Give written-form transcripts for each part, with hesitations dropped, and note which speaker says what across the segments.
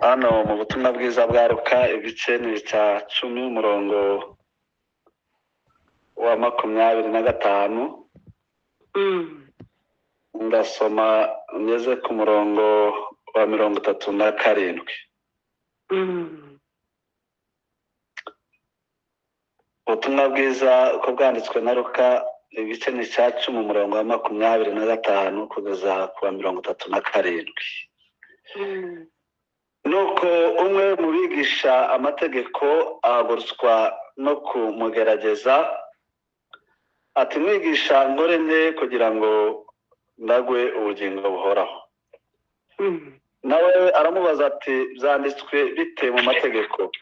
Speaker 1: hano mu butumwa bwiza bwa Luka ibice ni icya 10 umurongo wa 25 ndasoma ngeze ku murongo wa 37. Ubutumwa bwiza uko bwanditswe na Luka ibice ni icya 10 umurongo wa 25 kugeza ku wa 37. Nuko umwe mu bigisha amategeko ahagurutswa no kumugerageza ati mwigisha ngore nte kugira ngo ndagwe ubugingo buhoraho. Nawe aramubaza ati byanditswe bite mu mategeko,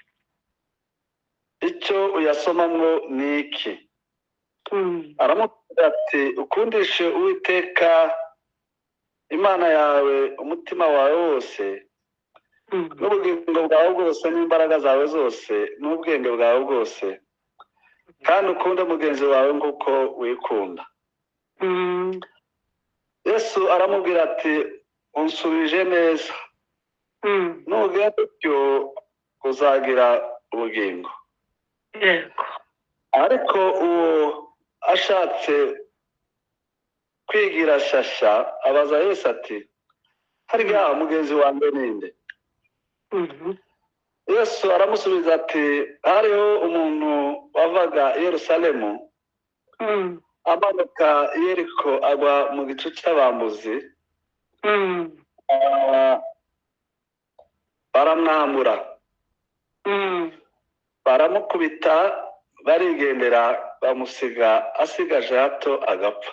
Speaker 1: icyo uyasomamwo ni iki? Aramubwira ati ukundishe Uwiteka Imana yawe umutima wawe wose n'ubugingo bwawe bwose n'imbaraga zawe zose n'ubwenge bwawe bwose, kandi ukunde mugenzi wawe nk'uko wikunda. Yesu aramubwira ati unsubije neza, nugenda utyo uzagira ubugingo. Ariko uwo ashatse kwigira shasha abaza Yesu ati harya mugenzi wanjye ninde? Yesu aramusubiza ati hariho umuntu wavaga i Yerusalemu amanuka i Yeriko agwa mu gicu cy'abambuzi, baramwambura, baramukubita, barigendera, bamusiga asigaje hato agapfa.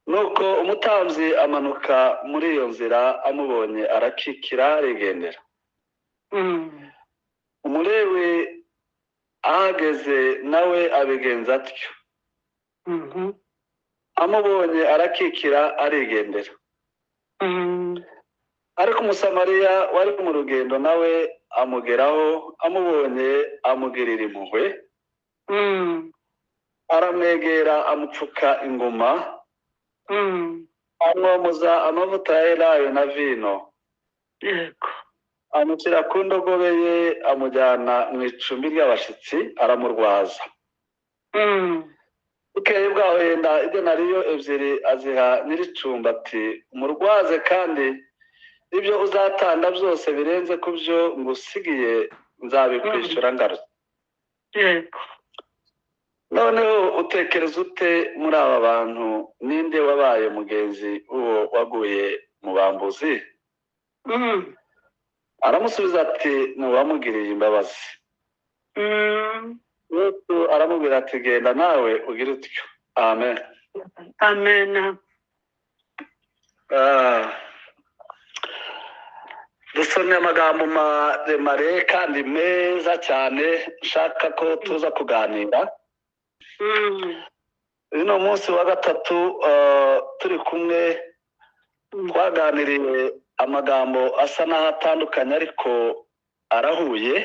Speaker 1: Nuko umutambyi amanuka muri iyo nzira, amubonye arakikira arigendera. Umulewi ahageze nawe abigenza atyo, amubonye arakikira arigendera. Ariko umusamariya wari mu rugendo nawe amugeraho, amubonye amugirira impuhwe, aramwegera amupfuka inguma, amwomoza amavuta ya elayo na vino, amushyira ku ndogobe ye, amujyana mu icumbi ry'abashyitsi, aramurwaza. Bukeye bwaho yenda idenariyo 2 aziha nyir'icumbi ati umurwaze, kandi ibyo uzatanga byose birenze ku byo ngusigiye nzabikwishyura ngarutse. Noneho utekereza ute muri aba bantu, ninde wabaye mugenzi uwo waguye mu bambuzi? Aramusubiza ati ni uwamugiriye imbabazi. Yesu aramubwira ati genda nawe ugire utyo. Amen.
Speaker 2: Amen.
Speaker 1: Dusomye amagambo maremare kandi meza cyane nshaka ko tuza kuganira. Uno munsi wa gatatu turi kumwe twaganiriye amagambo asa n'aho atandukanye ariko arahuye.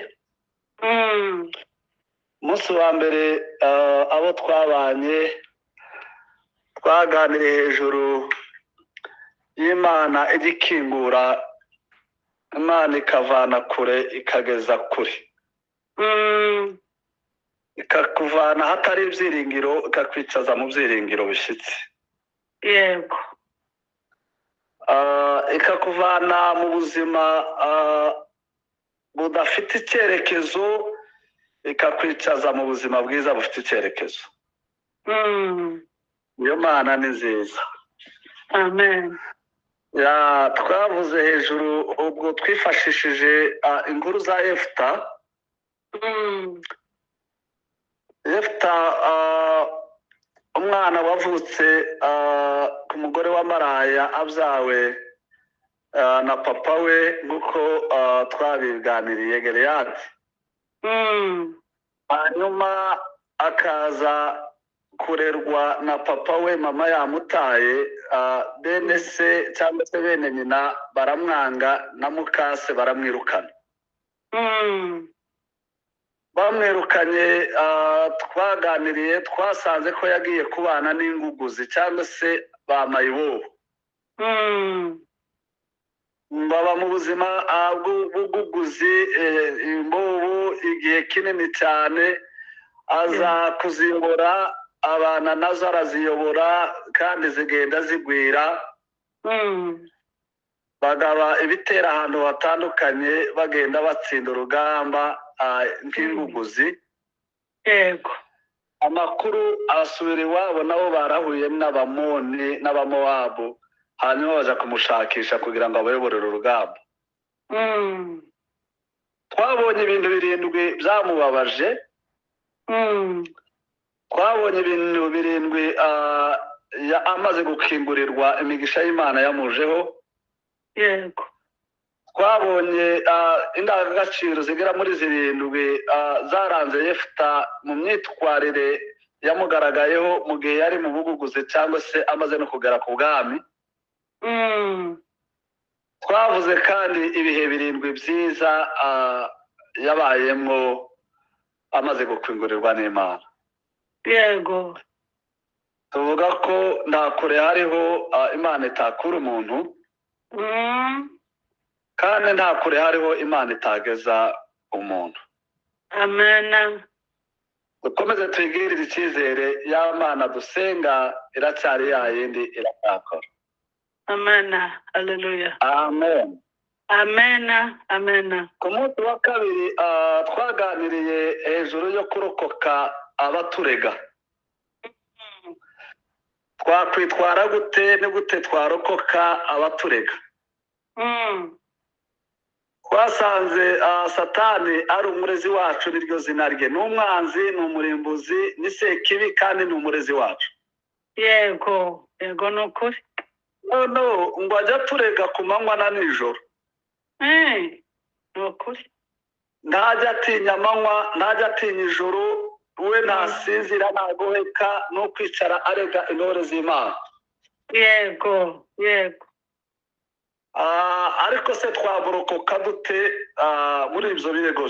Speaker 1: Umunsi wa mbere abo twabanye twaganiriye hejuru y'Imana igikingura, Imana ikavana kure ikageza kure, ikakuvana hatari ibyiringiro ikakwicaza mu byiringiro bishyitse.
Speaker 2: Yego.
Speaker 1: Ikakuvana mu buzima budafite icyerekezo ikakwicaza mu buzima bwiza bufite icyerekezo. Iyo Mana ni nziza.
Speaker 2: Amen.
Speaker 1: Twavuze hejuru ubwo twifashishije inkuru za Yefuta. Yefuta umwana wavutse ku mugore wa maraya abyawe na papa we nk'uko twabiganiriye Geleyadi. Hanyuma akaza kurerwa na papa we, mama yamutaye, bene se cyangwa se bene nyina baramwanga na mukase baramwirukana. Bamwirukanye, twaganiriye twasanze ko yagiye kubana n'inguguzi cyangwa se ba mayibobo. baba mu buzima bw'ubuguzi imbubu igihe kinini cyane, aza kuziyobora, abana nazo araziyobora kandi zigenda zigwira, bagaba ibitera ahantu hatandukanye bagenda batsinda urugamba nk'inguguzi.
Speaker 2: yego
Speaker 1: Amakuru asubira iwabo, nabo barahuye n'abamoni n'abamowabu, hanyuma baza kumushakisha kugira ngo abayoborere urugamba. Twabonye ibintu 7 byamubabaje, twabonye ibintu 7 amaze gukingurirwa imigisha y'Imana yamujeho.
Speaker 2: yego
Speaker 1: Twabonye indangagaciro zigera muri 7 zaranze Yefuta mu myitwarire yamugaragayeho mu gihe yari mu buguguzi cyangwa se amaze no kugera ku bwami. Twavuze kandi ibihe 7 byiza yabayemo amaze gukingurirwa n'Imana.
Speaker 2: yego
Speaker 1: Tuvuga ko nta kure hariho Imana itakura umuntu, kandi nta kure hariho Imana itageza umuntu.
Speaker 2: amen
Speaker 1: Dukomeze twigirire icyizere, y'Imana dusenga iracyari yayindi iracyakora.
Speaker 2: amen haleluya
Speaker 1: Amen.
Speaker 2: amen amen
Speaker 1: Ku munsi wa kabiri twaganiriye hejuru yo kurokoka abaturega. Twakwitwara gute ni gute twarokoka abaturega? Twasanze Satani ari umurezi wacu, niryo zina rye. Ni umwanzi, ni umurimbuzi, ni sekibi kandi ni umurezi wacu.
Speaker 2: yego yego nukuri
Speaker 1: No ngo ajya turega ku manywa na nijoro.
Speaker 2: nukuri
Speaker 1: Ntajya atinya amanywa, ntajya atinya ijoro, we ntasinzira, ntagoheka, no kwicara arega intore z'Imana.
Speaker 2: yego yego
Speaker 1: Ariko se twaburokoka dute muri ibyo birego?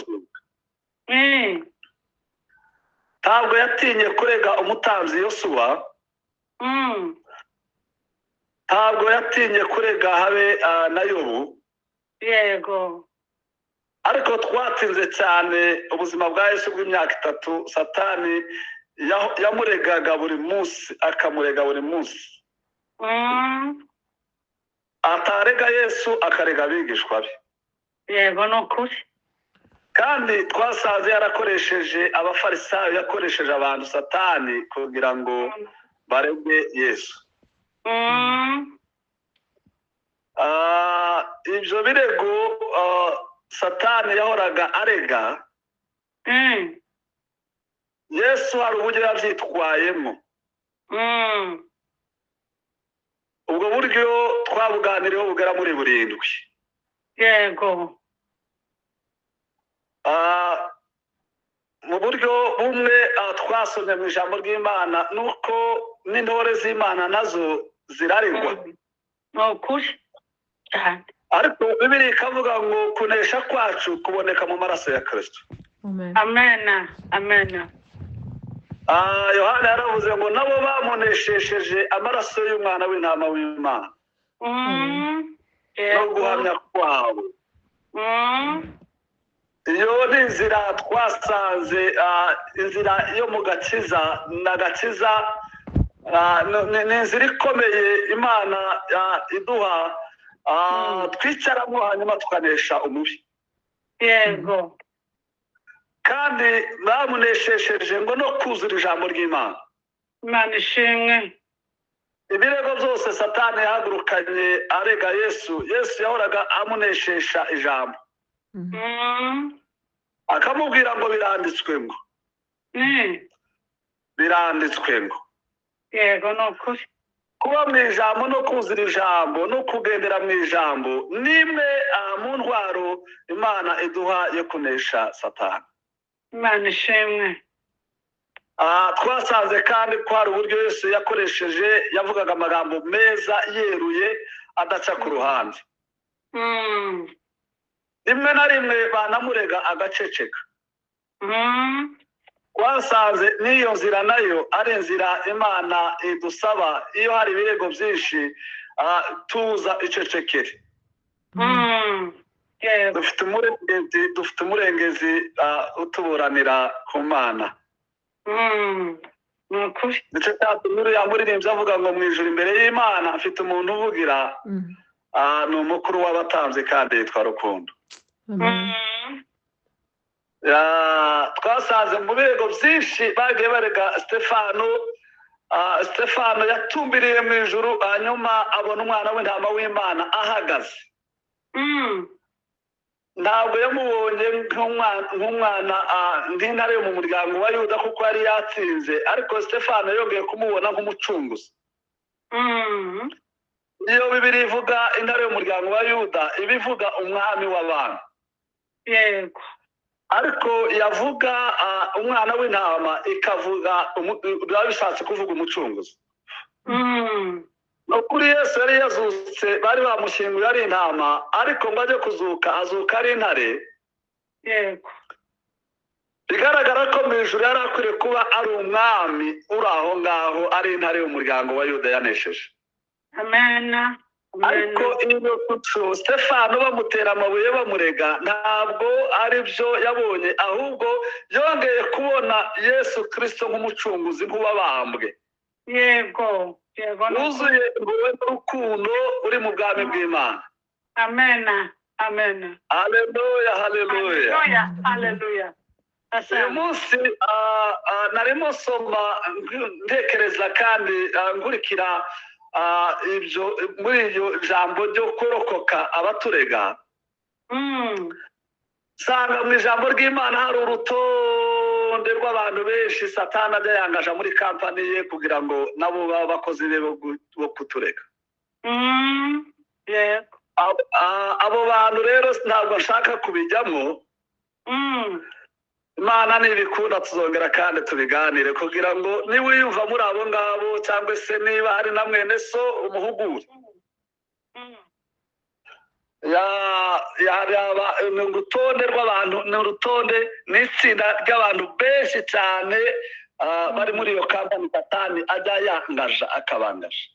Speaker 1: Ntabwo yatinye kurega umutanzi Yosuwa, ntabwo yatinye kurega habe na Yobu.
Speaker 2: yego
Speaker 1: Ariko twatsinze cyane ubuzima bwa Yesu bw'imyaka 3. Satani yamuregaga buri munsi, akamurega buri munsi. Atarega Yesu akarega abigishwa be.
Speaker 2: yego nukuri
Speaker 1: Kandi twasanze yarakoresheje abafarisayo, yakoresheje abantu Satani kugira ngo barege Yesu. Ibyo birego Satani yahoraga arega, Yesu hari uburyo yabyitwayemo. Ubwo buryo twabuganiriyeho bugera muri 7.
Speaker 2: yego
Speaker 1: Mu buryo bumwe twasomye mu ijambo ry'Imana, nuko n'intore z'Imana nazo ziraregwa.
Speaker 2: nukuri cyane
Speaker 1: Ariko Bibiliya ikavuga ngo kunesha kwacu kuboneka mu maraso ya Kristo.
Speaker 2: amen amen
Speaker 1: Yohana yaravuze ngo nabo bamuneshesheje amaraso y'umwana w'intama w'Imana no guhamya kwabo. Iyo ni inzira twasanze, inzira yo mu gakiza n'agakiza, ni inzira ikomeye Imana iduha, twicaramo hanyuma tukanesha umubi.
Speaker 2: yego
Speaker 1: Kandi bamuneshesheje ngo no kuzura ijambo ry'Imana.
Speaker 2: Imana ishimwe.
Speaker 1: Ibirego byose Satani yahagurukanye arega Yesu, Yesu yahoraga amuneshesha ijambo. Akamubwira ngo biranditswe ngo. Biranditswe ngo.
Speaker 2: yego nukuri
Speaker 1: Kuba mu ijambo no kuzura ijambo no kugendera mu ijambo nimwe mu ntwaro Imana iduha yo kunesha Satani.
Speaker 2: Imana ishimwe.
Speaker 1: Twasanze kandi ko hari uburyo Yesu yakoresheje, yavugaga amagambo meza yeruye adaca ku ruhande. Rimwe na rimwe banamurega agaceceka. Twasanze n'iyo nzira nayo ari inzira Imana idusaba, iyo hari ibirego byinshi tuza icecekere.
Speaker 2: Yego.
Speaker 1: dufite umurengezi utuburanira ku Mana.
Speaker 2: Ni ukuri.
Speaker 1: Ndetse cyatumye uriya muririmbyi avuga ngo mu ijuru imbere y'Imana afite umuntu uvugira ni umukuru w'abatambyi kandi yitwa Rukundo. Twasanze mu birego byinshi bagiye barega Stefano yatumbiriye mu ijuru hanyuma abona umwana w'intama w'Imana ahagaze. Ntabwo yamubonye nk'umwana nk'intare yo mu muryango wa Yuda kuko yari yatsinze, ariko Stefano yongeye kumubona nk'umucunguzi. Iyo Bibiliya ivuga intare yo mu muryango wa Yuda ibivuga umwami w'abantu.
Speaker 2: Yego.
Speaker 1: Ariko yavuga umwana w'intama ikavuga biba bishatse kuvuga umucunguzi. No kuri Yesu yari yazutse bari bamushyinguye ari intama, ariko ngo ajye kuzuka azuka ari intare.
Speaker 2: Yego.
Speaker 1: Bigaragara ko mu ijuru yari akwiriye kuba ari umwami uri aho ngaho ari intare y'umuryango wa Yuda yanesheje.
Speaker 2: Amena.
Speaker 1: Ariko iyo kuco Stefano bamutera amabuye bamurega ntabwo ari byo yabonye, ahubwo yongeye kubona Yesu Kristo nk'umucunguzi nk'uwabambwe.
Speaker 2: Yego. Yego.
Speaker 1: Wuzuye impuhwe n'urukundo uri mu bwami bw'Imana.
Speaker 2: Amena. Amena.
Speaker 1: Haleluya, haleluya.
Speaker 2: Haleluya. Haleluya.
Speaker 1: Uyu munsi narimo soma ntekereza kandi nkurikira ibyo muri iryo jambo ryo kurokoka abaturega. Sanga mu ijambo ry'Imana hari urutonde rw'abantu benshi Satani ajya yangaje muri kampani ye kugira ngo nabo baba bakozi be bo kuturega.
Speaker 2: Yego.
Speaker 1: Abo bantu rero ntabwo nshaka kubijyamo. Imana nibikunda tuzongera kandi tubiganire kugira ngo niwiyumva muri abo ngabo cyangwa se niba hari na mwene so umuhugure. Ni urutonde rw'abantu, ni urutonde n'itsinda ry'abantu benshi cyane bari muri iyo kampani Satani ajya yangaja akabangaje.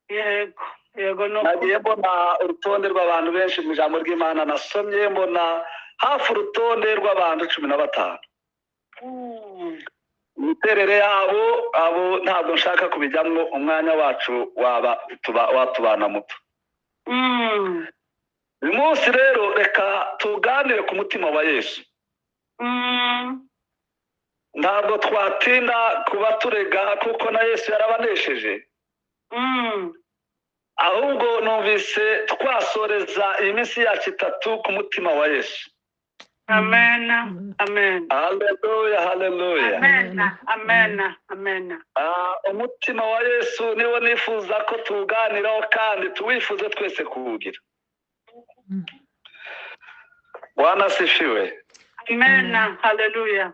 Speaker 2: Yego. Yego.
Speaker 1: Nagiye mbona urutonde rw'abantu benshi mu ijambo ry'Imana, nasomye mbona hafi urutonde rw'abantu 15. Imiterere yabo abo ntabwo nshaka kubijyamo, umwanya wacu watubana muto. Uyu munsi rero reka tuganire ku mutima wa Yesu. Ntabwo twatinda kuba turega kuko na Yesu yarabanesheje. Ahubwo numvise twasoreza iyi minsi yacu 3 ku mutima wa Yesu.
Speaker 2: Amena. Amen.
Speaker 1: Haleluya, haleluya.
Speaker 2: Amena. Amena. Amena.
Speaker 1: Umutima wa Yesu niwo nifuza ko tuganiraho kandi tuwifuze twese kuwugira. Bwana asifiwe.
Speaker 2: Amena. Haleluya.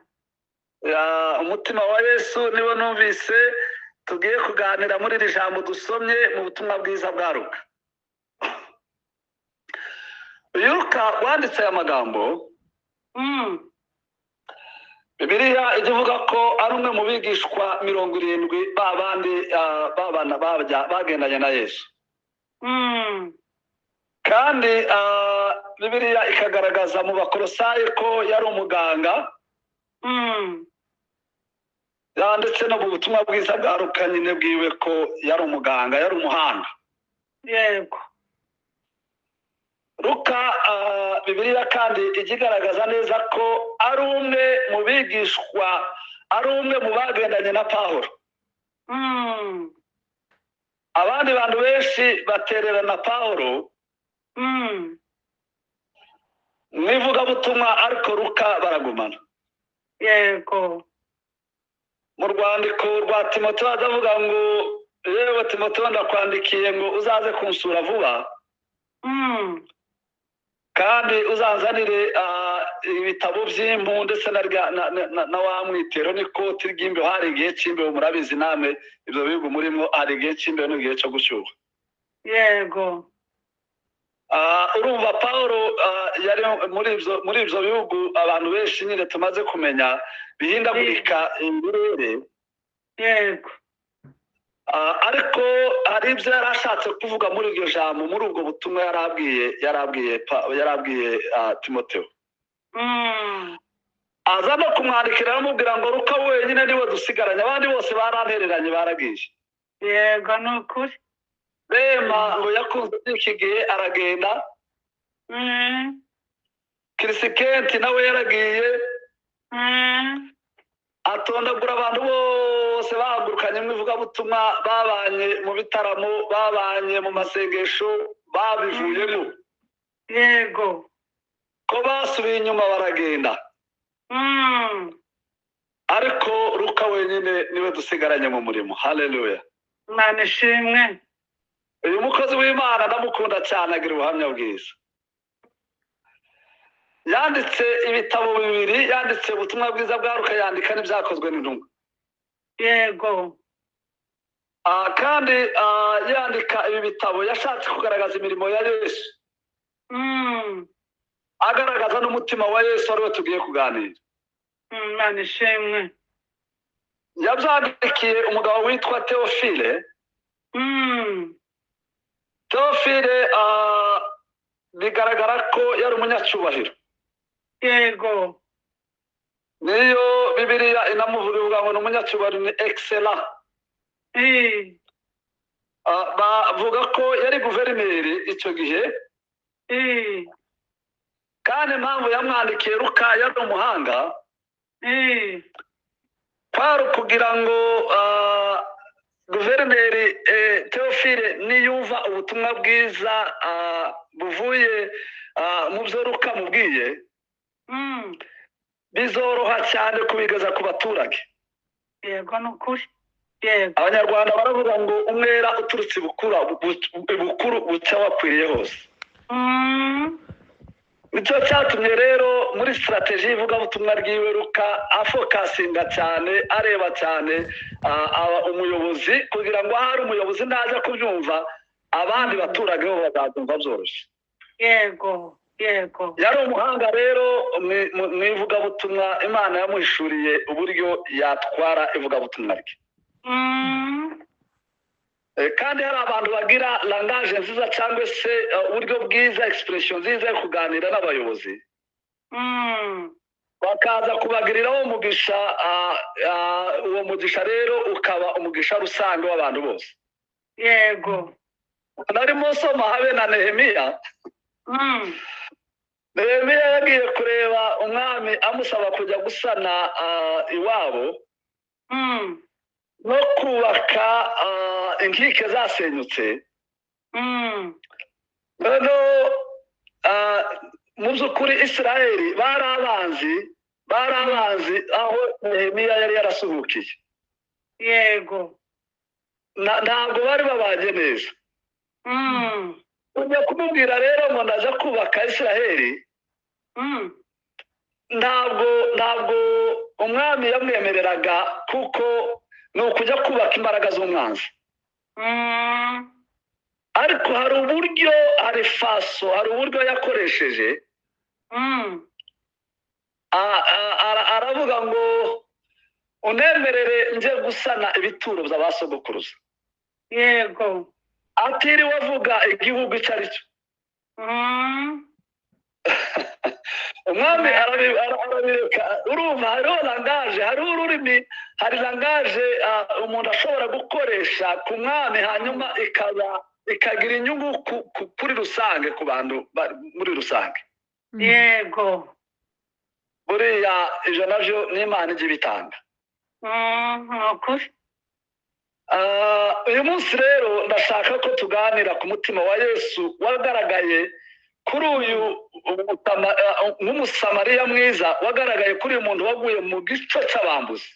Speaker 1: Umutima wa Yesu niwo numvise tugiye kuganira muri iri jambo dusomye mu butumwa bwiza bwa Luka. Luka wanditse aya magambo. Bibiliya ivuga ko ari umwe mu bigishwa 70 babandi babana bagendanye na Yesu. Kandi Bibiliya ikagaragaza mu Bakolosayi ko yari umuganga. Yanditse no mu butumwa bwiza bwa Luka nyine bwiwe ko yari umuganga, yari umuhanga.
Speaker 2: Yego.
Speaker 1: Luka Bibiliya kandi ikigaragaza neza ko ari umwe mu bigishwa, ari umwe mu bagendanye na Pawulo. Abandi bantu benshi batererana Pawulo mwivugabutumwa, ariko Luka baragumana.
Speaker 2: Yego.
Speaker 1: Mu rwandiko rwa Timoteyo avuga ngo yewe Timoteyo ndakwandikiye ngo uzaze kunsura vuba. Kandi uzanzanire ibitabo by'impu ndetse na wa mwitero n'ikoti ry'imbeho. Hari igihe cy'imbeho, murabizi namwe ibyo bihugu murimo, hari igihe cy'imbeho n'igihe cyo gushyuha.
Speaker 2: Yego.
Speaker 1: Urumva Pawulo yari muri ibyo bihugu abantu benshi nyine tumaze kumenya bihindagurika imbere.
Speaker 2: Yego.
Speaker 1: ariko hari ibyo yari ashatse kuvuga muri iryo jambo, muri ubwo butumwa yarabwiye Timoteyo. aza no kumwandikira aramubwira ngo Luka wenyine niwe dusigaranye, abandi bose barantereranye baragiye.
Speaker 2: yego ni ukuri.
Speaker 1: Rema ngo yakunze iki gihe aragenda. Kirisikenti nawe yaragiye. Atondagura abantu bose bahagurukanye mu ivugabutumwa, babanye mu bitaramo, babanye mu masengesho, babivuyemo.
Speaker 2: yego
Speaker 1: Ko basubiye inyuma baragenda. Ariko Luka wenyine niwe dusigaranye mu murimo. Haleluya.
Speaker 2: Imana ishimwe.
Speaker 1: Uyu mukozi w'Imana ndamukunda cyane, agira ubuhamya bwiza. Yanditse ibitabo 2, yanditse ubutumwa bwiza bwa Luka, yandika n'ibyakozwe n'intumwa.
Speaker 2: yego
Speaker 1: Kandi yandika ibi bitabo yashatse kugaragaza imirimo ya Yesu, agaragaza n'umutima wa Yesu ariwe tugiye kuganira.
Speaker 2: Imana ishimwe.
Speaker 1: Yabyandikiye umugabo witwa Theophile. Theophile bigaragara ko yari umunyacyubahiro.
Speaker 2: yego
Speaker 1: Niyo Bibiliya inamuvuga ngo ni umunyacyubahiro, ni excellent. Bavuga ko yari guverineri icyo gihe. Kandi impamvu yamwandikiye Luka yari umuhanga, kwari kugira ngo guverineri Theophile niyumva ubutumwa bwiza buvuye mu byo Luka mubwiye, bizoroha cyane kubigeza ku baturage.
Speaker 2: yego ni ukuri. yego
Speaker 1: Abanyarwanda baravuga ngo umwera uturutse bukuru bucya wakwiriye hose. Nicyo cyatumye rero muri strategy y'ivugabutumwa ryiwe Luka afokasinga cyane, areba cyane umuyobozi, kugira ngo ahari umuyobozi naza kubyumva abandi baturage bo bazabyumva byoroshye.
Speaker 2: yego yego
Speaker 1: Yari umuhanga rero mu ivugabutumwa. Imana yamuhishuriye uburyo yatwara ivugabutumwa rye. Kandi hari abantu bagira langage nziza cyangwa se uburyo bwiza, expression nziza yo kuganira n'abayobozi, bakaza kubagiriraho umugisha. Uwo mugisha rero ukaba umugisha rusange w'abantu bose.
Speaker 2: yego
Speaker 1: Narimo nsoma habe na Nehemiya. Nehemiya yagiye kureba umwami amusaba kujya gusana iwabo no kubaka inkike zasenyutse. Noneho mu by'ukuri Isiraheli bari abanzi aho Nehemiya yari yarasuhukiye.
Speaker 2: yego
Speaker 1: Ntabwo bari babanye neza. Ujya kumubwira rero ngo ndaza kubaka Isiraheli, ntabwo umwami yamwemereraga, kuko ni ukujya kubaka imbaraga z'umwanzi. Ariko hari uburyo, hari uburyo yakoresheje. Aravuga ngo unemerere nje gusana ibituro by'abasogokuruza.
Speaker 2: yego
Speaker 1: Atiriwe avuga igihugu icyo ari cyo. Umwami arabireka. Urumva hariho langage, hariho ururimi, hari langage umuntu ashobora gukoresha ku mwami, hanyuma ikagira inyungu kuri rusange, ku bantu muri rusange.
Speaker 2: yego
Speaker 1: Buriya ijana nabyo n'Imana ijya ibitanga.
Speaker 2: ni ukuri.
Speaker 1: Uyu munsi rero ndashaka ko tuganira ku mutima wa Yesu wagaragaye kuri uyu nk'umusamariya mwiza, wagaragaye kuri uyu muntu waguye mu gico cy'abambuzi.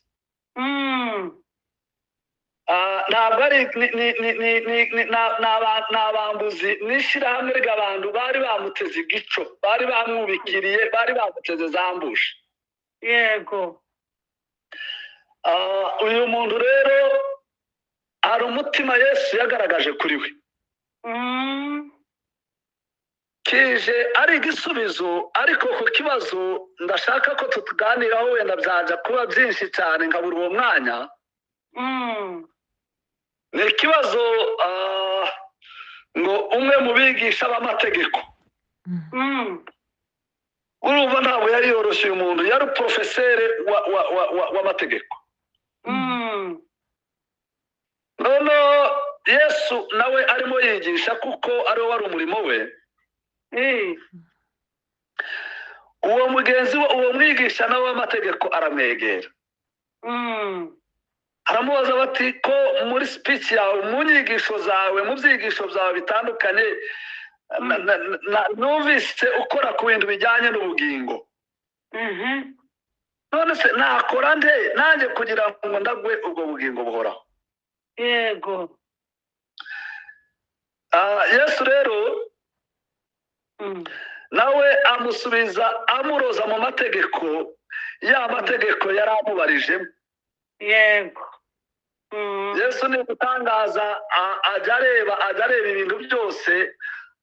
Speaker 1: Ntabwo ari n'abambuzi, n'ishyirahamwe ry'abantu bari bamuteze igico, bari bamwubikiriye, bari bamuteze zambushe.
Speaker 2: yego
Speaker 1: Uyu muntu rero hari umutima Yesu yagaragaje kuri we, kije ari igisubizo. Ariko ku kibazo ndashaka ko tutuganiraho, wenda byaje kuba byinshi cyane nkabura uwo mwanya. ni ikibazo ngo umwe mu bigisha b'amategeko urumva ntabwo yari yoroshye uyu muntu yari porofeseri w'amategeko none Yesu nawe arimo yigisha kuko ariwe wari umurimo we uwo mugenzi we uwo mwigisha nawe w'amategeko aramwegera aramubaza bati ko muri speech yawe mu nyigisho zawe mu byigisho byawe bitandukanye numvise ukora ku bintu bijyanye n'ubugingo none se nakora nde nanjye kugira ngo ndagwe ubwo bugingo buhoraho
Speaker 2: yego
Speaker 1: Yesu rero nawe amusubiza amuroza mu mategeko ya mategeko yari amubarijemo
Speaker 2: yego
Speaker 1: Yesu ni gutangaza ajya areba ibintu byose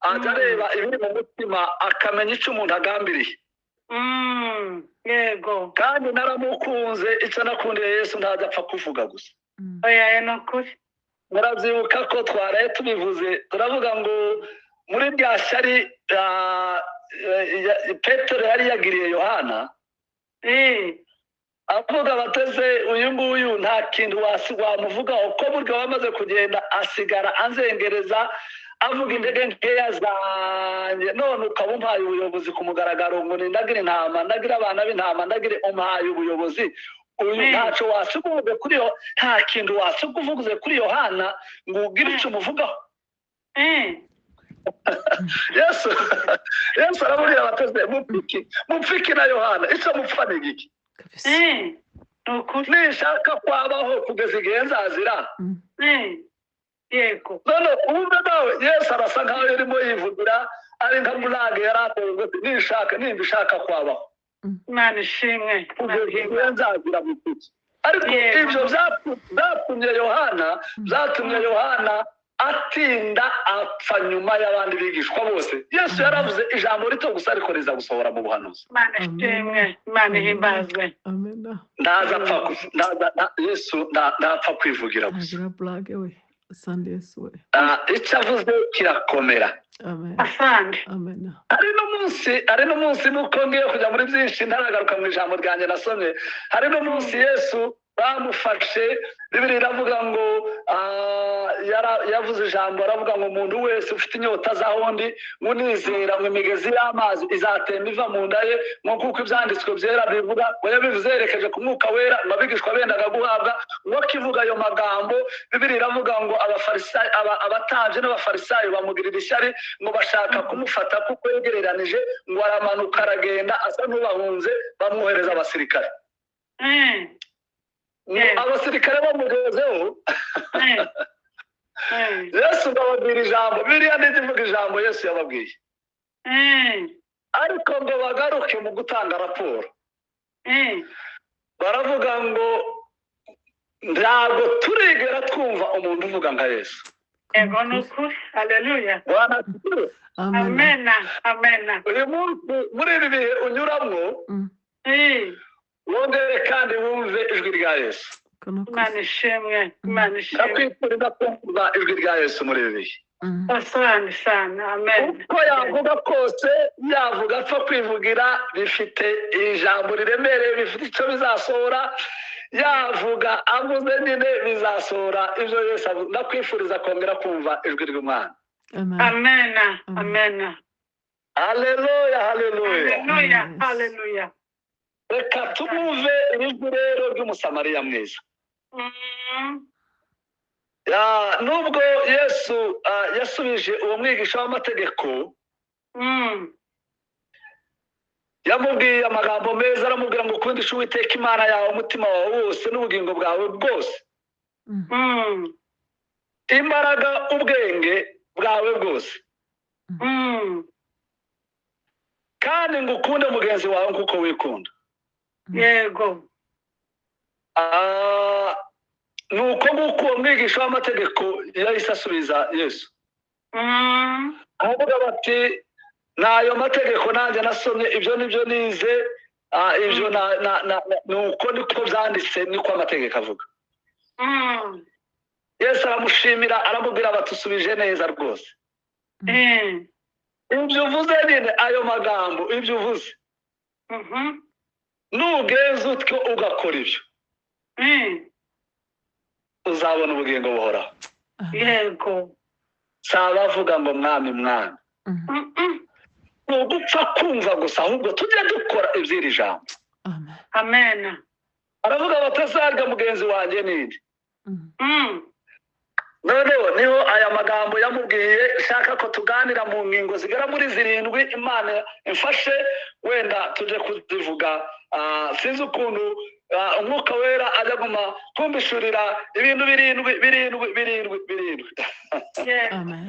Speaker 1: ajya areba ibiri mu mutima akamenya icyo umuntu agambiriye
Speaker 2: yego
Speaker 1: kandi naramukunze icyo nakundiye Yesu ntajya apfa kuvuga gusa
Speaker 2: oya ni ukuri
Speaker 1: murabyibuka ko twaraye tubivuze turavuga ngo muri rya shyari Petero yari yagiriye Yohana avuga bateze uyu nguyu nta kintu wamuvugaho ko burya wamaze kugenda asigara anzengereza avuga intege nkeya zanjye none ukaba umpaye ubuyobozi ku mugaragaro ngo ndagire intama ndagire abana b'intama ndagire umpaye ubuyobozi uyu ntacyo wasiga kuri yo nta kintu wasiga uvuze kuri Yohana ngo ugire icyo umuvugaho Yesu arabwira abateze mupfiki na Yohana icyo mupfa ni iki nishaka kwabaho kugeza igihe nzazira
Speaker 2: yego
Speaker 1: none ubuze nawe Yesu arasa nkaho yarimo yivugira ari nka burage yari atewe nimba ishaka kwabaho
Speaker 2: Imana ishimwe
Speaker 1: kugeza igihe nzazira mupfiki ariko ibyo byatumye Yohana atinda apfa nyuma y'abandi bigishwa bose Yesu yaravuze ijambo rito gusa ariko riza gusohora mu buhanuzi
Speaker 2: Imana ishimwe Imana ihimbazwe
Speaker 1: Yesu ntapfa kwivugira gusa icyo avuze kirakomera
Speaker 2: asante
Speaker 1: hari n'umunsi nuko ngiye kujya muri byinshi ntaragaruka mu ijambo ryanjye nasomye hari n'umunsi Yesu bamufashe Bibiliya iravuga ngo yavuze ijambo aravuga ngo umuntu wese ufite inyota z'ahundi ngo nizera ngo imigezi y'amazi izatemba iva mu nda ye nk'uko ibyanditswe byera bivuga ngo yabivuze yerekeje ku mwuka wera ngo abigishwa bendaga guhabwa ngo akivuga ayo magambo Bibiliya iravuga ngo abatambyi n'abafarisayo bamugirira ishyari ngo bashaka kumufata kuko yegereranije ngo aramanuka aragenda asa n'ubahunze bamwohereza abasirikare abasirikare bamugezeho Yesu bababwira ijambo Bibiliya ntivuga ijambo Yesu yababwiye ariko ngo bagaruke mu gutanga raporo baravuga ngo ntabwo turigera twumva umuntu uvuga nka Yesu
Speaker 2: yego ni ukuri haleluya amen amen
Speaker 1: uyu munsi muri ibi bihe unyuramo wongere kandi wumve ijwi rya Yesu
Speaker 2: Imana ishimwe Imana ishimwe
Speaker 1: ndakwifuriza kumva ijwi rya Yesu muri ibi bihe
Speaker 2: asante sana amen
Speaker 1: uko yavuga kose yavuga apfa kwivugira bifite ijambo riremereye bifite icyo bizasohora yavuga avuze nyine bizasohora ibyo Yesu avuga ndakwifuriza kongera kumva ijwi ry'Umwana
Speaker 2: amen amen
Speaker 1: haleluya haleluya
Speaker 2: haleluya
Speaker 1: reka tumve ijwi rero ry'umusamariya mwiza nubwo Yesu yasubije uwo mwigisha w'amategeko yamubwiye amagambo meza aramubwira ngo ukundishe Uwiteka Imana yawe umutima wawe wose n'ubugingo bwawe bwose imbaraga ubwenge bwawe bwose kandi ngo ukunde mugenzi wawe nk'uko wikunda
Speaker 2: yego
Speaker 1: nuko nguko uwo mwigisha w'amategeko yahise asubiza Yesu avuga bati n'ayo mategeko nanjye nasomye ibyo nibyo nize ibyo nuko niko byanditse niko amategeko avuga Yesu aramushimira aramubwira batusubije neza rwose. Ibyo uvuze nyine ayo magambo ibyo uvuze nugenza utyo ugakora ibyo uzabona ubugingo buhoraho.
Speaker 2: Yego.
Speaker 1: Saba avuga ngo mwami mwami ntugupfa kumva gusa ahubwo tujye dukora iby'iri jambo.
Speaker 2: Amen.
Speaker 1: Aravuga batazarya mugenzi wanjye ninde. Noneho niho aya magambo yamubwiye shaka ko tuganira mu ngingo zigera muri 7 Imana imfashe wenda tuje kuzivuga. Sinzi ukuntu umwuka wera ajya guma kumbishurira ibintu 7.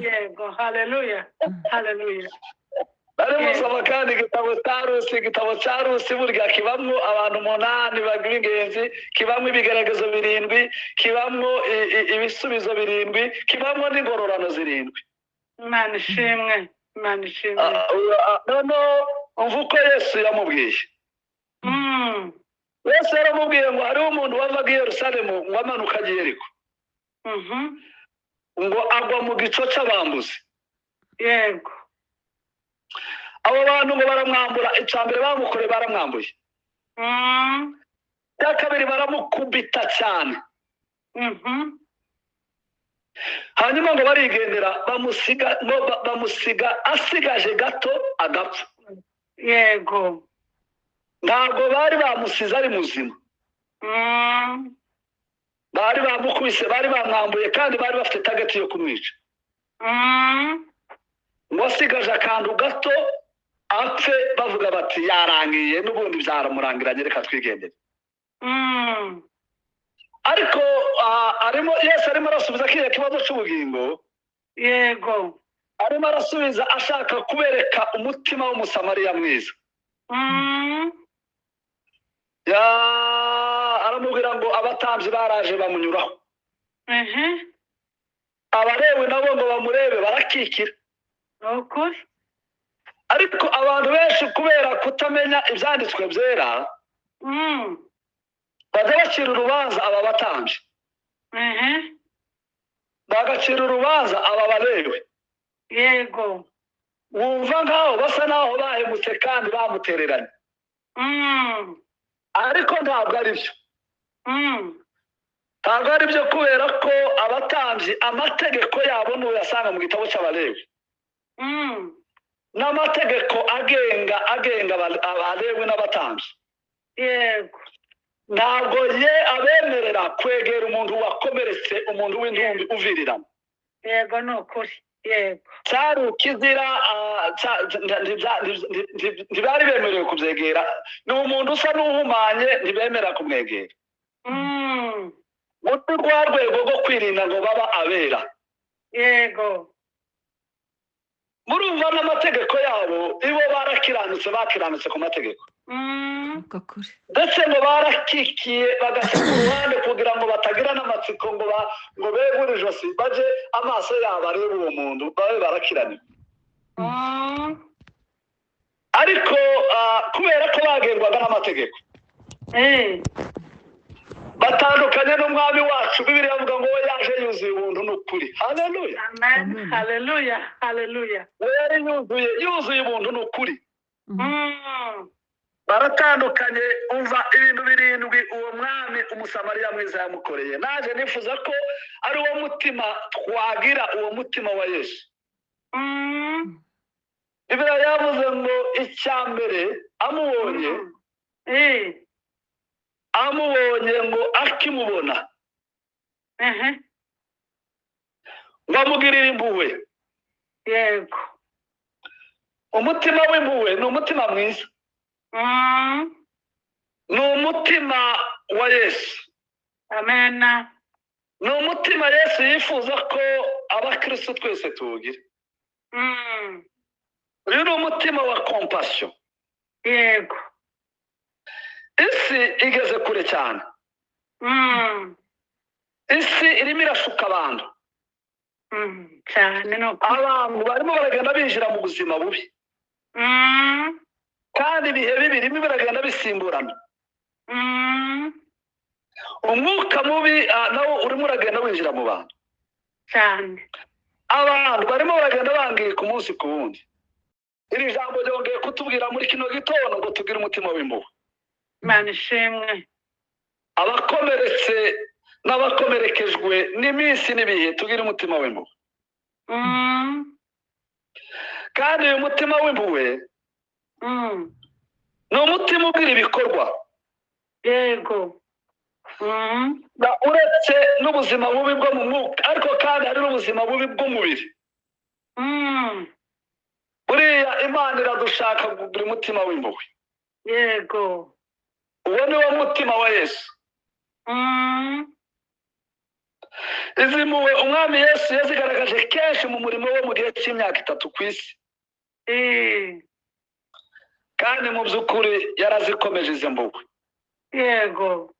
Speaker 2: Yego. Hallelujah. Hallelujah.
Speaker 1: Musoma kandi igitabo cya Rusi burya kibamwo abantu 8 b'ingenzi, kibamwo ibigeragezo 7, kibamwo ibisubizo 7, kibamwo n'ingororano 7.
Speaker 2: Imana ishimwe.
Speaker 1: Noneho umva uko Yesu yamubwiye. Yesu yaramubwiye ngo hariho umuntu wavaga i Yerusalemu ngo amanuka agiye Yeriko, ngo agwa mu gico cy'abambuzi.
Speaker 2: Yego.
Speaker 1: Abo bantu ngo baramwambura, icambere bamukore baramwambuye, cya kabiri baramukubita cyane, hanyuma ngo barigendera bamusiga asigaje gato agapfa.
Speaker 2: Yego.
Speaker 1: Ntabwo bari bamusize ari muzima, bari bamukubise, bari bamwambuye kandi bari bafite target yo kumwica. Ngo asigaje akantu gato apfe, bavuga bati yarangiye n'ubundi byaramurangiranye reka twigendere. Ariko Yesu arimo arasubiza kiriya kibazo cy'ubugingo.
Speaker 2: Yego.
Speaker 1: Arimo arasubiza ashaka kubereka umutima w'umusamariya mwiza. Aramubwira ngo abatambyi baraje bamunyuraho, Abalewi nabo ngo bamurebe barakikira. Ariko abantu benshi kubera kutamenya ibyanditswe byera bajya bacira urubanza aba batambyi, bagacira urubanza aba Balewi.
Speaker 2: Yego.
Speaker 1: Wumva nkaho basa naho bahemutse kandi bamutereranye, ariko ntabwo ari byo. Ntabwo ari byo kubera ko abatambyi amategeko yabo n'uyasanga mu gitabo cy'Abalewi, n'amategeko agenga Abalewi n'abatambyi.
Speaker 2: Yego.
Speaker 1: Ntabwo abemerera kwegera umuntu wakomeretse, umuntu w'intumbi uvirirana.
Speaker 2: Yego ni ukuri. Yego.
Speaker 1: Cyari ukizira, ntibari bemerewe kubyegera. Ni umuntu usa n'uhumanye ntibemera kumwegera. Muri rwa rwego rwo kwirinda ngo baba abera.
Speaker 2: Yego.
Speaker 1: Murumva n'amategeko yabo ibo bakiranutse ku mategeko. Ndetse ngo barakikiye bagasiga uruhande kugira ngo batagira n'amatsiko ngo begure ijosi baje amaso yabo arebe uwo muntu babe barakiraniwe. Ariko kubera ko bagendwaga n'amategeko, batandukanye n'umwami wacu. Bibiliya avuga ngo we yaje yuzuye ubuntu n'ukuri. Haleluya.
Speaker 2: Amen. Haleluya. Haleluya.
Speaker 1: We yari yuzuye ubuntu n'ukuri. Baratandukanye. Umva ibintu 7 uwo mwami umusamariya mwiza yamukoreye. Naje nifuza ko ari uwo mutima twagira, uwo mutima wa Yesu. Bibiliya yavuze ngo icyambere amubonye ngo akimubona ngo amugirire impuhwe.
Speaker 2: Yego.
Speaker 1: Umutima w'impuhwe ni umutima mwiza, ni umutima wa Yesu.
Speaker 2: Amen.
Speaker 1: Ni umutima Yesu yifuza ko abakristo twese tuwugira. Uyu ni umutima wa compassion.
Speaker 2: Yego.
Speaker 1: Isi igeze kure cyane. Isi irimo irashuka abantu
Speaker 2: cyane.
Speaker 1: Abantu barimo baragenda binjira mu buzima bubi, kandi ibihe bibi birimo biragenda bisimburana. Umwuka mubi nawo urimo uragenda winjira mu bantu.
Speaker 2: cyane.
Speaker 1: abantu barimo baragenda bangirika umunsi ku wundi. Iri jambo ryongeye kutubwira muri kino gitondo ngo tugire umutima w'impuhwe.
Speaker 2: Imana ishimwe.
Speaker 1: Abakomeretse n'abakomerekejwe n'iminsi n'ibihe tugire umutima w'impuhwe. Kandi uyu mutima w'impuhwe ni umutima ugira ibikorwa.
Speaker 2: Yego.
Speaker 1: Uretse n'ubuzima bubi bwo mu mwuka ariko kandi hari n'ubuzima bubi bw'umubiri. Buriya Imana iradushaka kugira umutima w'impuhwe.
Speaker 2: Yego.
Speaker 1: Uwo ni wo mutima wa Yesu. Izi mpuhwe umwami Yesu yazigaragaje kenshi mu murimo we mu gihe cy'imyaka 3 ku isi. Kandi mu by'ukuri yarazikomeje izi mpuhwe.
Speaker 2: Yego.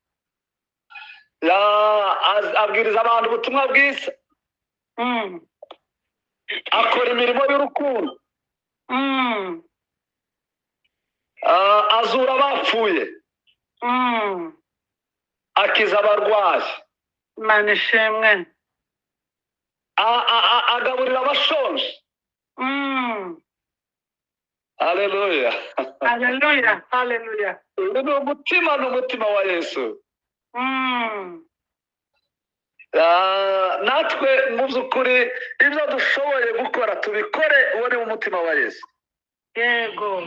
Speaker 1: Abwiriza abantu ubutumwa bwiza. Akora imirimo y'urukundo. Azura abapfuye. Akiza abarwayi.
Speaker 2: Imana ishimwe.
Speaker 1: Agaburira abashonje. Haleluya.
Speaker 2: Haleluya. Haleluya.
Speaker 1: Uyu ni umutima wa Yesu. Natwe mu by'ukuri ibyo dushoboye gukora tubikore uwo ni umutima wa Yesu.
Speaker 2: Yego.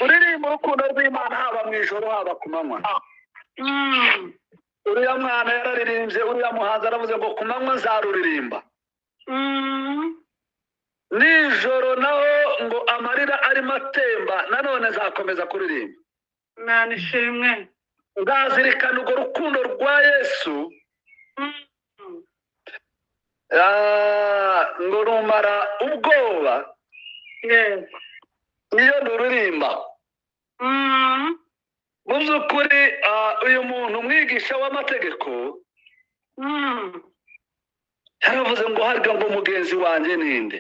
Speaker 1: Uririmba urukundo rw'Imana haba mu ijoro haba ku manywa. Uriya mwana yararirimbye, uriya muhanzi aravuze ngo ku manywa nzaruririmba. Nijoro naho ngo amarira arimo atemba nanone nzakomeza kuririmba.
Speaker 2: Imana ishimwe.
Speaker 1: Nzazirikana urwo rukundo rwa Yesu ngo rumara ubwoba.
Speaker 2: Yego.
Speaker 1: Niyo nduririmba. Mu by'ukuri uyu muntu umwigisha w'amategeko yaravuze ngo harya ngo mugenzi wanjye ninde.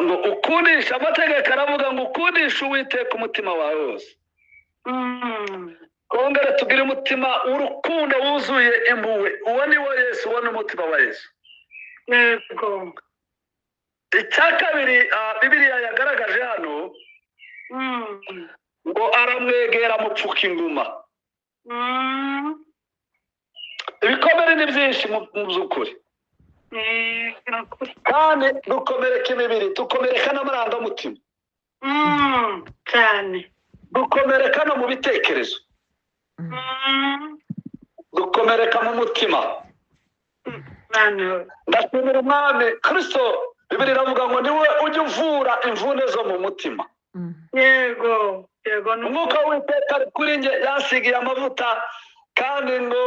Speaker 1: Ngo ukundisha amategeko aravuga ngo ukundisha Uwiteka umutima wawe wose. Kongera tugire umutima w'urukundo wuzuye impuhwe. Uwo ni wo Yesu, uwo ni umutima wa Yesu.
Speaker 2: Yego.
Speaker 1: Icya kabiri Bibiliya yagaragaje hano ngo aramwegera amupfuka inguma. Ibikomere ni byinshi mu by'ukuri. Kandi dukomereka imibiri, dukomereka n'amarangamutima.
Speaker 2: Cyane.
Speaker 1: Dukomereka no mu bitekerezo. Dukomereka mu mutima. Ndashimira Umwami Kristo. Bibiliya iravuga ngo niwe ujya uvura imvune zo mu mutima.
Speaker 2: Yego. Yego.
Speaker 1: Umwuka w'Uwiteka ari kuri njye, yansigiye amavuta kandi ngo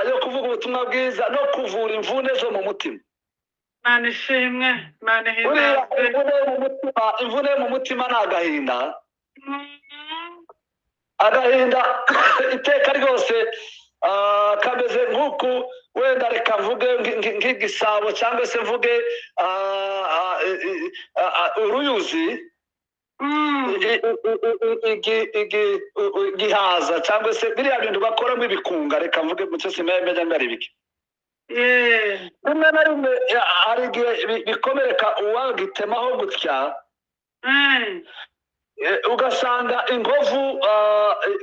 Speaker 1: yo kuvuga ubutumwa bwiza no kuvura imvune zo mu mutima.
Speaker 2: Imana ishimwe. Imana
Speaker 1: ihimbaze. Imvune yo mu mutima ni agahinda. Agahinda iteka ryose kameze nk'uku, wenda reka mvuge nk'igisabo cyangwa se mvuge uruyuzi. Igihaza cyangwa se biriya bintu bakoramo ibikunga, reka mvuge mu cyose menya ngari bike. Rimwe na rimwe hari igihe bikomereka uwagitemaho gutya, ugasanga inkovu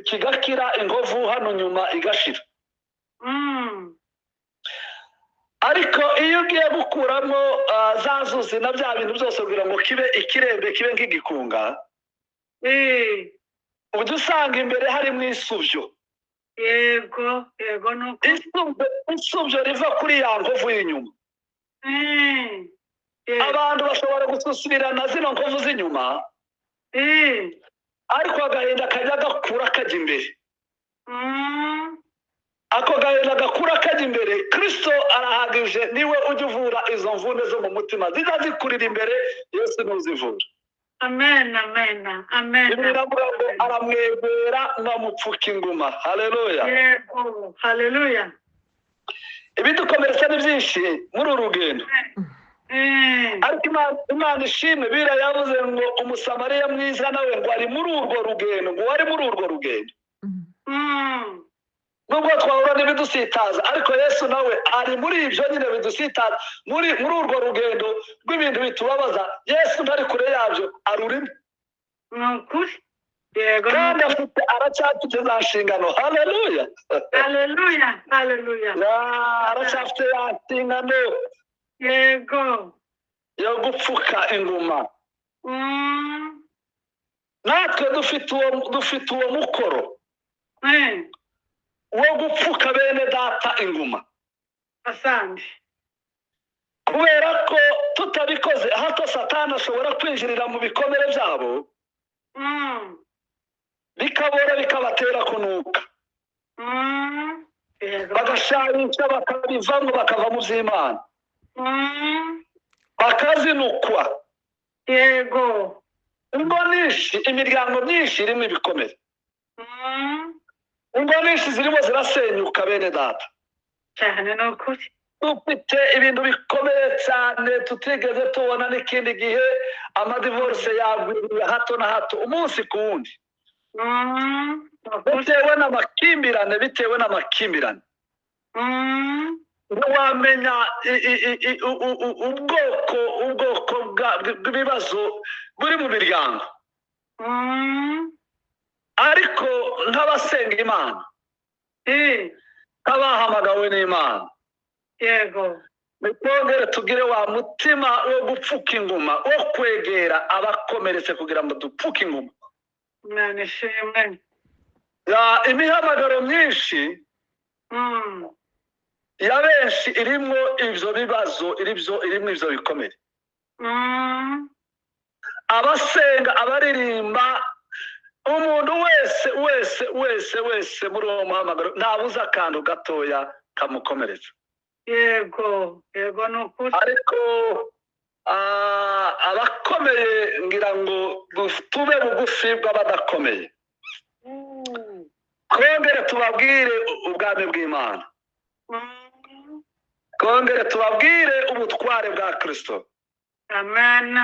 Speaker 1: kigakira, inkovu hano nyuma igashira. Ariko iyo ugiye gukuramo za nzuzi na bya bintu byose kugira ngo kibe ikirembe, kibe nk'igikunga, ujya usanga imbere harimo isubyo.
Speaker 2: Yego. Yego.
Speaker 1: Isubyo riva kuri ya nkovu y'inyuma. Abantu bashobora gususubirana zino nkovu z'inyuma, ariko agahinda kajya gakura kajya imbere. Ako gahinda gakura kajya imbere, Kristo arahagije, niwe ujya uvura izo mvune zo mu mutima ziza zikurira imbere. Yesu ntuzivura.
Speaker 2: Amen. Amen. Amen.
Speaker 1: Biravuga ngo aramwegera nkamupfuka inguma. Haleluya.
Speaker 2: Yego. Haleluya.
Speaker 1: Ibidukomeretsa ni byinshi muri uru rugendo. Ariko Imana ishimwe, Bibiliya yavuze ngo umusamariya mwiza nawe ngo ari muri urwo rugendo, ngo wari muri urwo rugendo. nubwo twahura n'ibidusitaza ariko Yesu nawe ari muri ibyo nyine bidusitaza muri urwo rugendo rw'ibintu bitubabaza. Yesu ntari kure yabyo, arurimo.
Speaker 2: ni ukuri yego
Speaker 1: kandi aracyafite za nshingano. Haleluya,
Speaker 2: haleluya haleluya
Speaker 1: aracyafite ya nshingano
Speaker 2: yego
Speaker 1: yo gupfuka inguma. natwe dufite uwo mukoro wo gupfuka bene data inguma.
Speaker 2: asante
Speaker 1: kubera ko tutabikoze hato Satani ashobora kwinjirira mu bikomere byabo bikabora bikabatera kunuka, bagashayisha bakabivamo bakava mu by'Imana, bakazinukwa.
Speaker 2: yego
Speaker 1: ingo nyinshi, imiryango myinshi irimo ibikomere, ingo nyinshi zirimo zirasenyuka bene data.
Speaker 2: cyane ni ukuri
Speaker 1: dufite ibintu bikomeye cyane tutigeze tubona n'ikindi gihe. Amadivorce yagwiriye hato na hato, umunsi ku wundi, bitewe n'amakimbirane. ntiwamenya ubwoko bw'ibibazo buri mu miryango. ariko nk'abasenga Imana, nk'abahamagawe n'Imana,
Speaker 2: yego
Speaker 1: twongere tugire wa mutima wo gupfuka inguma, wo kwegera abakomeretse kugira ngo dupfuke inguma.
Speaker 2: Imana ishimwe.
Speaker 1: imihamagaro myinshi ya benshi irimo ibyo bibazo, irimo ibyo bikomere. abasenga, abaririmba, umuntu wese muri uwo muhamagaro ntabuze akantu gatoya kamukomeretsa.
Speaker 2: yego yego ni ukuri
Speaker 1: ariko abakomeye ngira ngo tube bugufi bw'abadakomeye. twongere tubabwire ubwami bw'Imana, twongere tubabwire ubutware bwa Kristo,
Speaker 2: amen.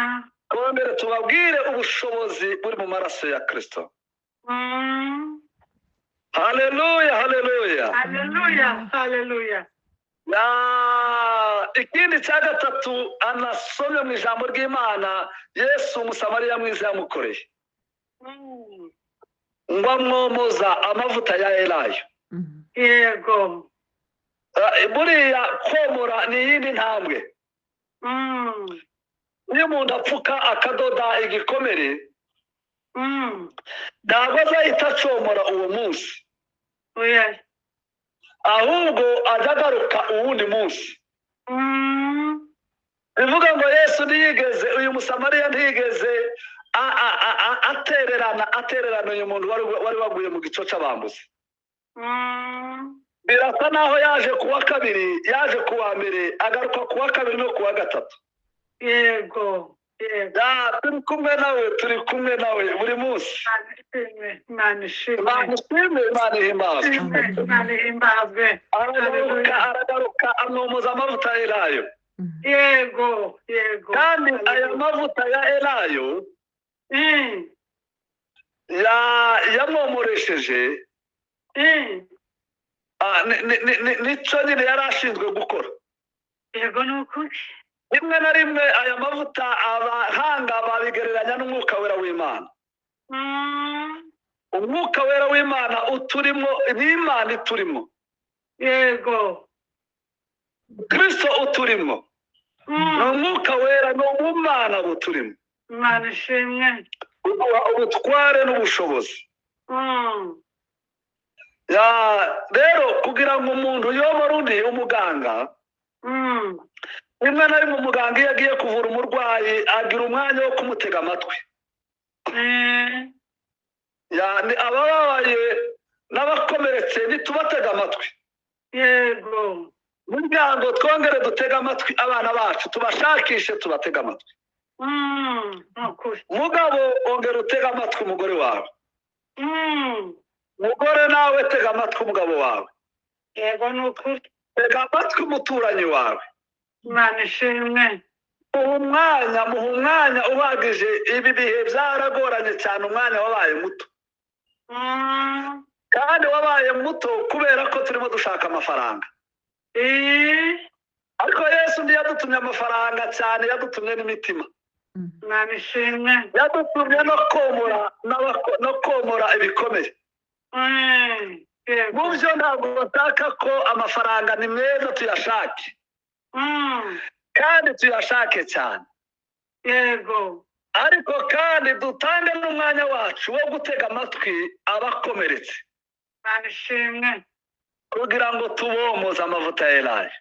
Speaker 1: twongere tubabwire ubushobozi buri mu maraso ya Kristo. haleluya haleluya
Speaker 2: haleluya haleluya.
Speaker 1: ikindi cya gatatu anasomye mu ijambo ry'Imana, Yesu umusamariya mwiza yamukoreye ngo amwomoza amavuta ya elayo.
Speaker 2: yego
Speaker 1: buriya komora ni iyindi ntambwe. iyo umuntu apfuka akadoda igikomere, ntabwo azahita acomora uwo munsi, ahubwo ajya agaruka uwundi munsi. bivuga ngo Yesu ntiyigeze, uyu musamariya ntiyigeze atererana uyu muntu wari waguye mu gico cy'abambuzi. birasa naho yaje kuwa kabiri, yaje kuwa mbere, agaruka kuwa kabiri no kuwa gatatu.
Speaker 2: yego yego
Speaker 1: turi kumwe nawe buri munsi.
Speaker 2: Imana ishimwe.
Speaker 1: Imana ihimbazwe.
Speaker 2: Imana ihimbazwe.
Speaker 1: aragaruka amwomoza amavuta ya elayo.
Speaker 2: yego yego
Speaker 1: kandi aya mavuta ya elayo yamwomoresheje nicyo nyine yari ashinzwe gukora.
Speaker 2: yego ni ukuri
Speaker 1: rimwe na rimwe aya mavuta abahanga babigereranya n'umwuka wera w'Imana. umwuka wera w'Imana uturimo, n'Imana iturimo.
Speaker 2: yego
Speaker 1: Kristo uturimo, ni umwuka wera, ni ubumana buturimo.
Speaker 2: Imana ishimwe.
Speaker 1: ubutware n'ubushobozi. rero kugira ngo umuntu yomore undi, umuganga, rimwe na rimwe umuganga iyo agiye kuvura umurwayi agira umwanya wo kumutega amatwi. abababaye n'abakomeretse ntitubatega amatwi.
Speaker 2: yego
Speaker 1: muryango twongere dutega amatwi abana bacu, tubashakishe tubatega amatwi. mugabo ongera utega amatwi umugore wawe. mugore nawe tega amatwi umugabo wawe.
Speaker 2: yego ni ukuri
Speaker 1: tega amatwi umuturanyi wawe.
Speaker 2: Imana ishimwe.
Speaker 1: muha umwanya uhagije. ibi bihe byaragoranye cyane, umwanya wabaye muto. kandi wabaye muto kubera ko turimo dushaka amafaranga. Ariko Yesu ntiyadutumye amafaranga cyane, yadutumye n'imitima.
Speaker 2: Imana ishimwe.
Speaker 1: Yadutumye no komora ibikomere. Mu byo ntabwo bashaka ko amafaranga ni meza tuyashake, kandi tuyashake cyane.
Speaker 2: Yego.
Speaker 1: Ariko kandi dutange n'umwanya wacu wo gutega amatwi abakomeretse.
Speaker 2: Imana ishimwe.
Speaker 1: Kugira ngo tubomoze amavuta y'Elayo.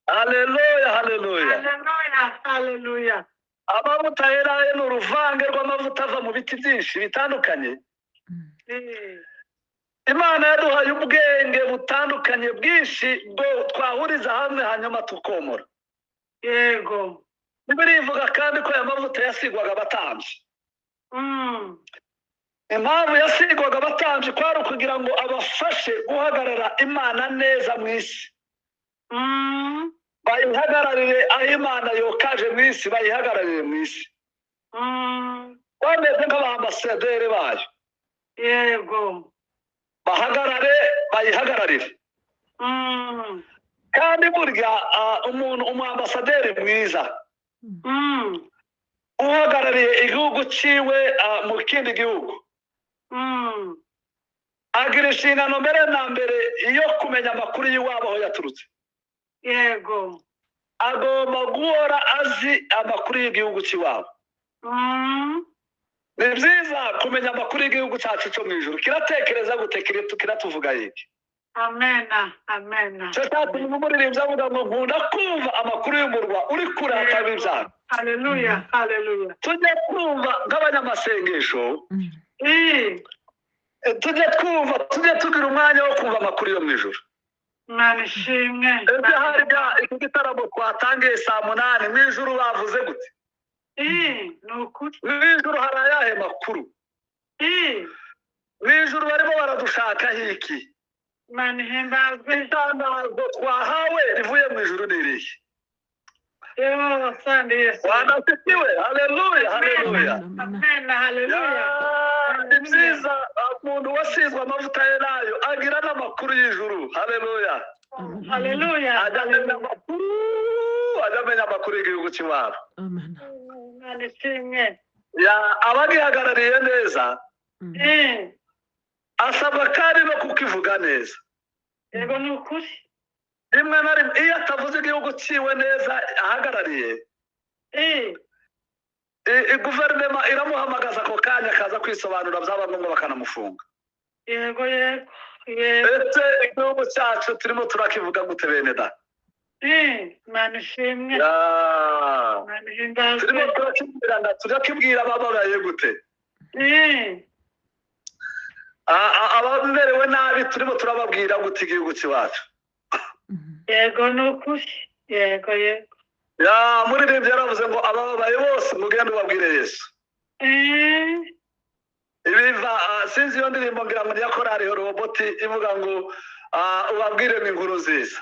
Speaker 1: Haleluya, haleluya.
Speaker 2: Haleluya, haleluya.
Speaker 1: Amavuta y'Elayo ni uruvange rw'amavuta ava mu biti byinshi bitandukanye. Imana yaduhaye ubwenge butandukanye bwinshi bwo twahuriza hamwe hanyuma tukomora.
Speaker 2: Yego.
Speaker 1: Bibiliya ivuga kandi ko aya mavuta yasigwaga abatambyi. Impamvu yasigwaga abatambyi kwari ukugira ngo abafashe guhagarara Imana neza mu isi. Bayihagararire aho Imana yokaje mu isi, bayihagararire mu isi. Bameze nk'abambasaderi bayo.
Speaker 2: Yego.
Speaker 1: Bahagarare, bayihagararire. Kandi burya umwambasaderi mwiza uhagarariye igihugu ciwe mu kindi gihugu agira inshingano mbere na mbere iyo kumenya amakuru y'iwabo aho yaturutse.
Speaker 2: Yego.
Speaker 1: Agomba guhora azi amakuru y'igihugu cy'iwabo. Ni byiza kumenya amakuru y'igihugu cyacu cyo mu ijuru. Kiratekereza gute, kiratuvuga iki?
Speaker 2: Amena, amena.
Speaker 1: Cyatumye umuririmbyi avuga ngo nkunda kumva amakuru y'umurwa uri kure hataba ibyago.
Speaker 2: Haleluya, haleluya.
Speaker 1: Tujye twumva nk'abanyamasengesho, tujye tugira umwanya wo kumva amakuru yo mu ijuru.
Speaker 2: Imana ishimwe.
Speaker 1: Ebyo harya iki gitaramo twatangiye saa 8 mu ijuru bavuze gute?
Speaker 2: Ni ukuri.
Speaker 1: Mu ijuru hari ayahe makuru? Mu ijuru barimo baradushakaho iki?
Speaker 2: Imana ihimbazwe.
Speaker 1: Itangazo twahawe rivuye mu ijuru ni irihe?
Speaker 2: Yewe sandi Yesu.
Speaker 1: Wanasifiwe. Haleluya, haleluya.
Speaker 2: Amena, haleluya.
Speaker 1: Ni byiza umuntu wasizwe amavuta y'Elayo agira n'amakuru y'ijuru. Haleluya.
Speaker 2: Haleluya.
Speaker 1: Ajamenya amakuru y'igihugu cy'iwabo.
Speaker 2: Imana ishimwe.
Speaker 1: Abagihagarariye neza asabwa kandi no kukivuga neza.
Speaker 2: Yego ni ukuri.
Speaker 1: Rimwe na rimwe iyo atavuze igihugu ciwe neza ahagarariye, guverinoma iramuhamagaza ako kanya akaza kwisobanura, byaba ngombwa bakanamufunga.
Speaker 2: Yego, yego, yego.
Speaker 1: Ese igihugu cyacu turimo turakivuga gute bene da?
Speaker 2: Imana ishimwe. Imana ihimbazwe.
Speaker 1: Turimo turakibwirana, turakibwira abababaye gute? Abamerewe nabi turimo turababwira gute igihugu cy'iwacu?
Speaker 2: Yego ni ukuri. Yego, yego.
Speaker 1: Muririmbyi yaravuze ngo abababaye bose mugende ubabwire Yesu. Ibiva sinzi iyo ndirimbo ngira ngo niya korali Roboti ivuga ngo ubabwire inkuru nziza.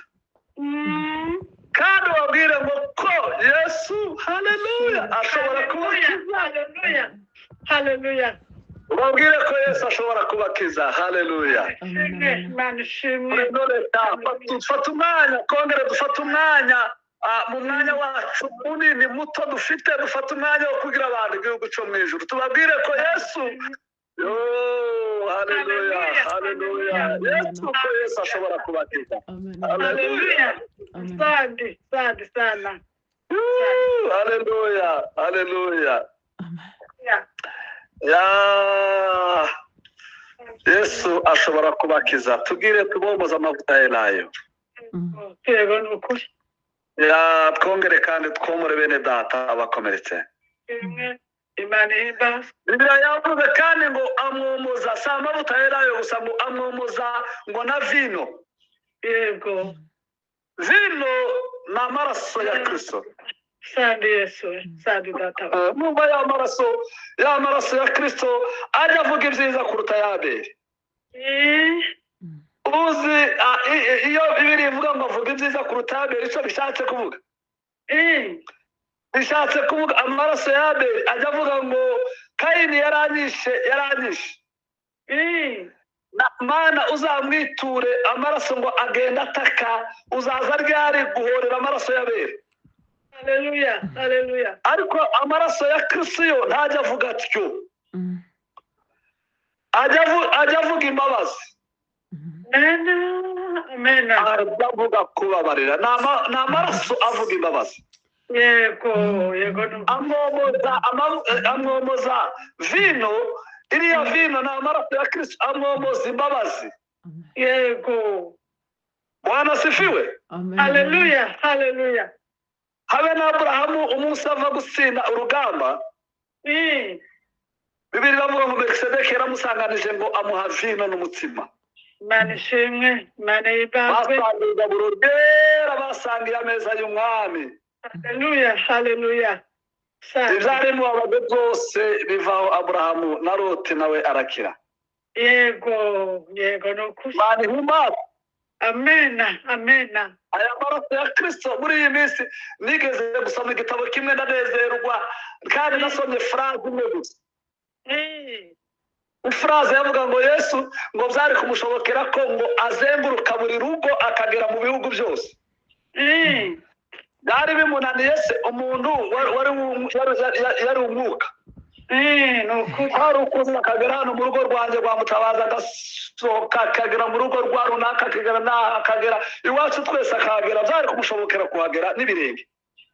Speaker 1: Kandi ubabwire ngo ko Yesu, haleluya, ashobora kubakiza.
Speaker 2: Haleluya, haleluya.
Speaker 1: Ubabwire ko Yesu ashobora kubakiza. Haleluya.
Speaker 2: Imana ishimwe.
Speaker 1: Dufata umwanya, kongera dufata umwanya mu mwanya wacu munini muto dufite, dufata umwanya wo kugira abantu igihugu cyo mu ijuru. Tubabwire ko Yesu, haleluya, haleluya, Yesu ko Yesu ashobora kubakiza.
Speaker 2: Haleluya. Sandi, sandi sana.
Speaker 1: Haleluya, haleluya. Yesu ashobora kubakiza. Tubwire tubomoze amavuta y'Elayo.
Speaker 2: Yego ni ukuri.
Speaker 1: Twongere kandi twomore bene data abakomeretse.
Speaker 2: Imana ihimbaza.
Speaker 1: Bibiliya yavuze kandi ngo amwomoza, si amavuta y'Elayo gusa, ngo amwomoza ngo na vino.
Speaker 2: Yego.
Speaker 1: Vino ni amaraso ya Kristo.
Speaker 2: Sandi Yesu, sandi data.
Speaker 1: Numva ya maraso ya Kristo ajya avuga ibyiza kuruta y'Abeli. Uzi iyo Bibiliya ivuga ngo avuga ibyiza kuruta y'Abeli, icyo bishatse kuvuga? Bishatse kuvuga amaraso y'Abeli ajya avuga ngo Kayini yaranyishe. mana uzamwiture amaraso ngo agenda ataka, uzaza ryari guhorera amaraso y'abera?
Speaker 2: Haleluya, haleluya.
Speaker 1: Ariko amaraso ya Kristo yo ntajya avuga atyo, ajya avuga imbabazi.
Speaker 2: Amen.
Speaker 1: Avuga kubabarira, ni amaraso avuga imbabazi.
Speaker 2: Yego, yego.
Speaker 1: Amwomoza vino, iriya vino ni amaraso ya Kristo, amwomoza imbabazi.
Speaker 2: Yego.
Speaker 1: Bwana asifiwe.
Speaker 2: Haleluya, haleluya.
Speaker 1: Habe na Aburahamu umunsi ava gutsinda urugamba, Bibiri iravuga ngo Melikisedeki yaramusanganije ngo amuha vino n'umutsima.
Speaker 2: Imana ishimwe, Imana yibazwe.
Speaker 1: Basangiye igaburo ryera, basangiye ameza y'umwami.
Speaker 2: Haleluya, haleluya.
Speaker 1: Ibyarimo abagore byose bivaho Aburahamu na Loti nawe arakira.
Speaker 2: Yego, yego nukuri.
Speaker 1: Mani humata.
Speaker 2: Amena, amena.
Speaker 1: Aya maraso ya Kristo muri iyi minsi nigeze gusoma igitabo kimwe ndanezerwa, kandi nasomye phrase imwe gusa. Phrase yavuga ngo Yesu ngo byari kumushobokera ko ngo azenguruka buri rugo akagera mu bihugu byose. Byari bimunaniye se umuntu yari umwuka. Hari ukuntu akagera hano mu rugo rwanjye rwa Mutabazi, agasohoka akagera mu rugo rwa runaka, akagera iwacu twese akahagera, byari kumushobokera kuhagera n'ibirenge.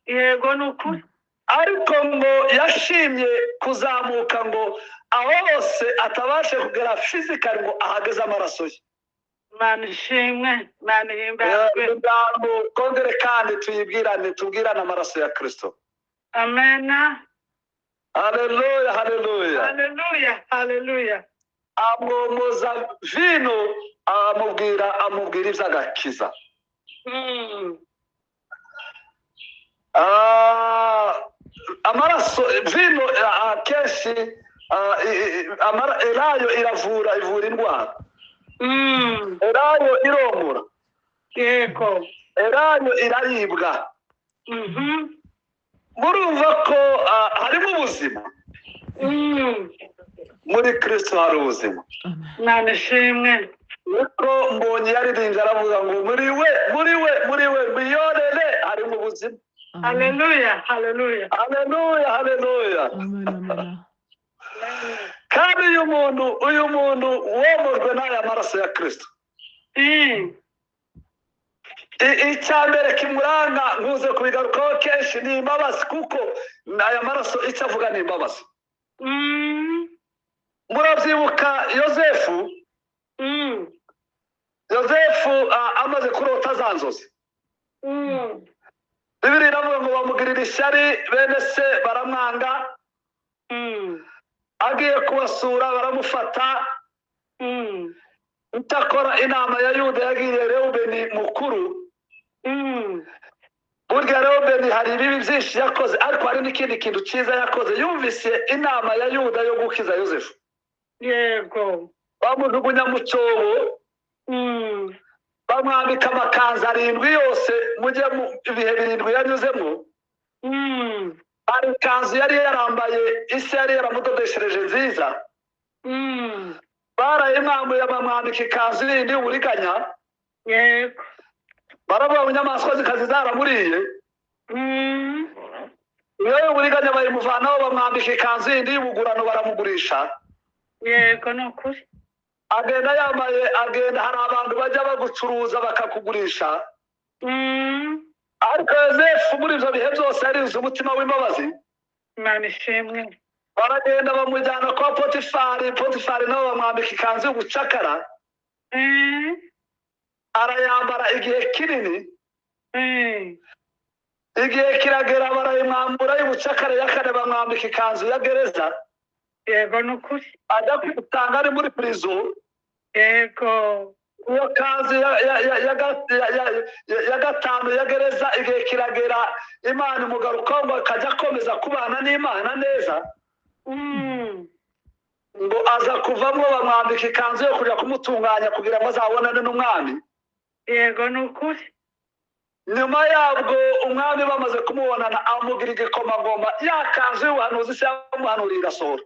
Speaker 2: Yego nukuri.
Speaker 1: Ariko ngo yashimye kuzamuka ngo aho hose atabashe kugera physically ngo ahageze amaraso ye.
Speaker 2: Imana ishimwe, Imana himbazwe.
Speaker 1: Kongere kandi tubwirane amaraso ya Kristo.
Speaker 2: Amena.
Speaker 1: Haleluya, haleluya.
Speaker 2: Haleluya, haleluya.
Speaker 1: Amwomoza vino, amubwira iby'agakiza. Amaraso vino akenshi elayo ivura indwara. Elayo iromora.
Speaker 2: Yego.
Speaker 1: Elayo iraribwa. Murumva ko harimo ubuzima. Muri Kristo hari ubuzima.
Speaker 2: Imana ishimwe.
Speaker 1: Niko mbonye yaririmbye aravuga ngo muri we miyonere harimo ubuzima.
Speaker 2: Haleluya, haleluya.
Speaker 1: Haleluya, haleluya. Kandi uyu muntu womojwe n'aya maraso ya Kristo, icya mbere kimuranga nkuze kubigarukaho kenshi ni imbabazi, kuko aya maraso icyo avuga ni imbabazi. Murabyibuka Yozefu amaze kurota za nzozi. Bibiri iravuga ngo bamugirira ishyari, bene se baramwanga. Agiye kubasura baramufata. Icyakora inama ya Yuda yagiriye Reubeni mukuru. Burya Reubeni hari ibibi byinshi yakoze, ariko hari n'ikindi kintu cyiza yakoze. Yumvise inama ya Yuda yo gukiza Yozefu.
Speaker 2: Yego.
Speaker 1: Bamujugunya mu cyobo, bamwambika amakanzu 7 yose, mujye mu ibihe 7 yanyuzemo. Hari ikanzu yari yarambaye, isi yari yaramudodeshereje nziza. Barayimwambuye bamwambika ikanzu yindi y'uburiganya.
Speaker 2: Yego.
Speaker 1: Baravuga inyamaswa zikazi zaramuriye. Iyo y'uburiganya bayimuvanaho bamwambika ikanzu yindi y'ubugurano baramugurisha.
Speaker 2: Yego nukuri.
Speaker 1: Agenda yambaye, hari abantu bajya bagucuruza bakakugurisha. Ariko Yozefu muri ibyo bihe byose yarinze umutima w'imbabazi.
Speaker 2: Imana ishimwe.
Speaker 1: Baragenda bamujyana kwa Potifari nabo bamwambika ikanzu y'ubucakara. Arayambara igihe kinini. Igihe kiragera barayimwambura y'ubucakara ya kane bamwambika ikanzu ya gereza.
Speaker 2: Yego nukuri.
Speaker 1: Ajya kwitanga ari muri prison.
Speaker 2: Yego.
Speaker 1: Iyo kanzu ya gatanu ya gereza, igihe kiragera Imana imugarukaho ngo akajya akomeza kubana n'Imana neza. Ngo aza kuvamo bamwambika ikanzu yo kujya kumutunganya kugira ngo azabonane n'umwami.
Speaker 2: Yego nukuri.
Speaker 1: Nyuma yabwo umwami bamaze kumubonana amugira igikomangoma, ya kanzu y'ubuhanuzi se yamuhanuriye irasohora.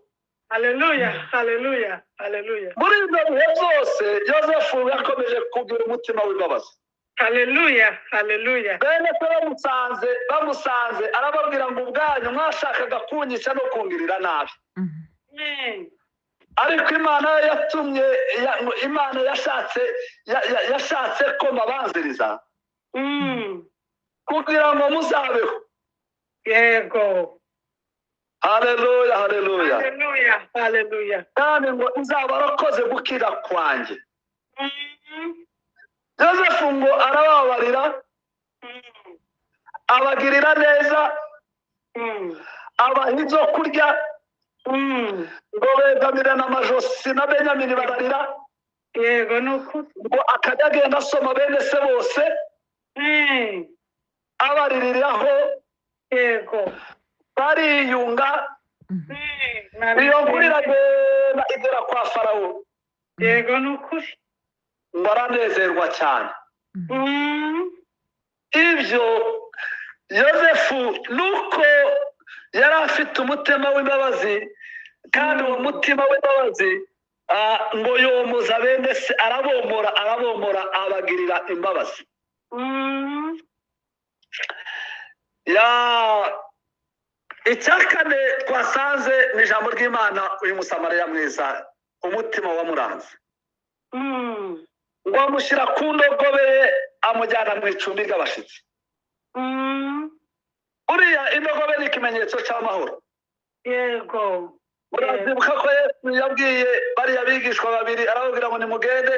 Speaker 2: Haleluya, haleluya, haleluya.
Speaker 1: muri ibyo bihe byose yosefu yakomeje kugira umutima w'imbabazi.
Speaker 2: Haleluya, haleluya.
Speaker 1: bene se bamusanze arababwira ngo ubwanyu mwashakaga kunyica no kungirira nabi, ariko imana yatumye imana yashatse ko mbabanziriza kugira ngo muzabeho.
Speaker 2: Yego.
Speaker 1: Haleluya, haleluya.
Speaker 2: Haleluya, haleluya.
Speaker 1: kandi ngo izabarokoze gukira kwanjye. yosefu ngo arababarira, abagirira neza, abaha ibyo kurya, ngo begamire n'amajosi na Benyamini bararira.
Speaker 2: Yego nuko.
Speaker 1: ngo akajya agenda asoma bene se bose abaririraho.
Speaker 2: Yego.
Speaker 1: bariyunga. iyo nkuru iragenda igera kwa Farawo.
Speaker 2: Yego nuko.
Speaker 1: ngo aranezerwa cyane. ibyo yosefu nuko yari afite umutima w'imbabazi, kandi uwo mutima w'imbabazi ngo yomoza bene se, arabomora abagirira imbabazi. icya kane twasanze ni ijambo ry'Imana, uyu musamariya mwiza umutima wamuranze. ngo amushyira ku ndogobe ye amujyana mu icumbi ry'abashyitsi. uriya indogobe ni ikimenyetso cy'amahoro.
Speaker 2: Yego.
Speaker 1: murazibuka ko Yesu yabwiye bariya bigishwa babiri, arababwira ngo nimugende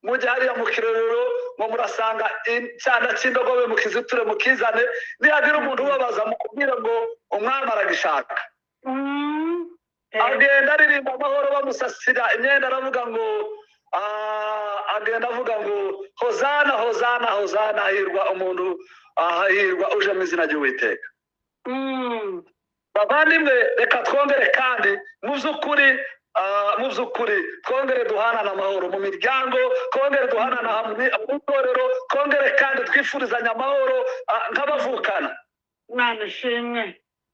Speaker 1: mujye hariya mu kirorero, ngo murasanga icyana cy'indogobe mukiziture mukizane, nihagira umuntu ubabaza mukubwira ngo umwami aragishaka. agenda aririmba amahoro, bamusasira imyenda, aravuga ngo agenda avuga ngo hozana hozana hozana, hahirwa umuntu, hahirwa uje mu izina ry'Uwiteka. bavandimwe, reka twongere kandi mu by'ukuri twongere duhanana amahoro mu miryango, twongere duhanana mu itorero, twongere kandi twifurizanya amahoro nk'abavukana.
Speaker 2: Imana ishimwe.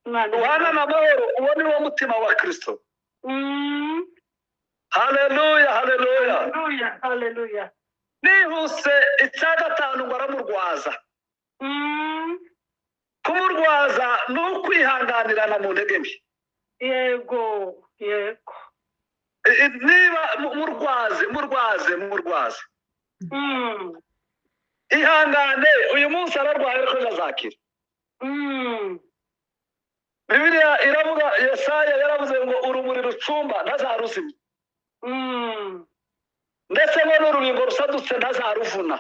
Speaker 1: duhanana amahoro, uwo ni wo mutima wa Kristo. haleluya, haleluya.
Speaker 2: Haleluya, haleluya.
Speaker 1: nihuse icya gatanu ngo aramurwaza. kumurwaza ni ukwihanganirana mu ntege nke.
Speaker 2: Yego, yego.
Speaker 1: niba murwaze ihangane, uyu munsi ararwaye ariko azakira. Bibiliya iravuga, Yesaya yaravuze ngo urumuri rucumba ntazaruzimya, ndetse ngo n'urubingo rusadutse ntazaruvuna.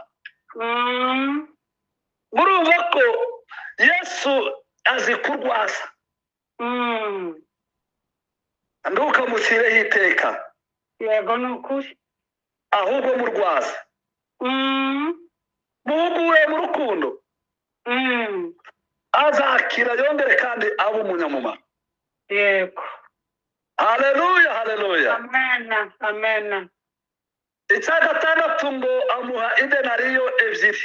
Speaker 1: murumva ko Yesu azi kurwaza. ntukamucireho iteka.
Speaker 2: Yego nukuri.
Speaker 1: ahubwo murwaza, muhugure mu rukundo, azakira yongere kandi abe umunyamumaro.
Speaker 2: Yego.
Speaker 1: haleluya, haleluya.
Speaker 2: Amena, amena.
Speaker 1: icya gatandatu ngo amuha idenariyo ebyiri.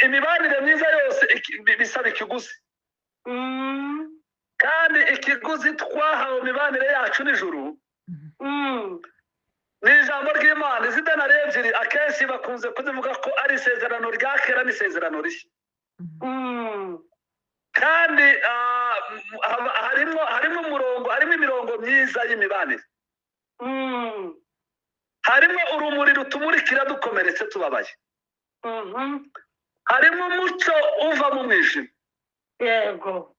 Speaker 1: imibanire myiza yose bisaba ikiguzi, kandi ikiguzi twahawe imibanire yacu n'ijuru ni ijambo ry'Imana. izi denariyo ebyiri akenshi bakunze kuzivuga ko ari isezerano rya kera n'isezerano rishya. kandi harimo imirongo myiza y'imibanire. harimo urumuri rutumurikira dukomeretse tubabaye. harimo umucyo uva mu mwijima.
Speaker 2: Yego.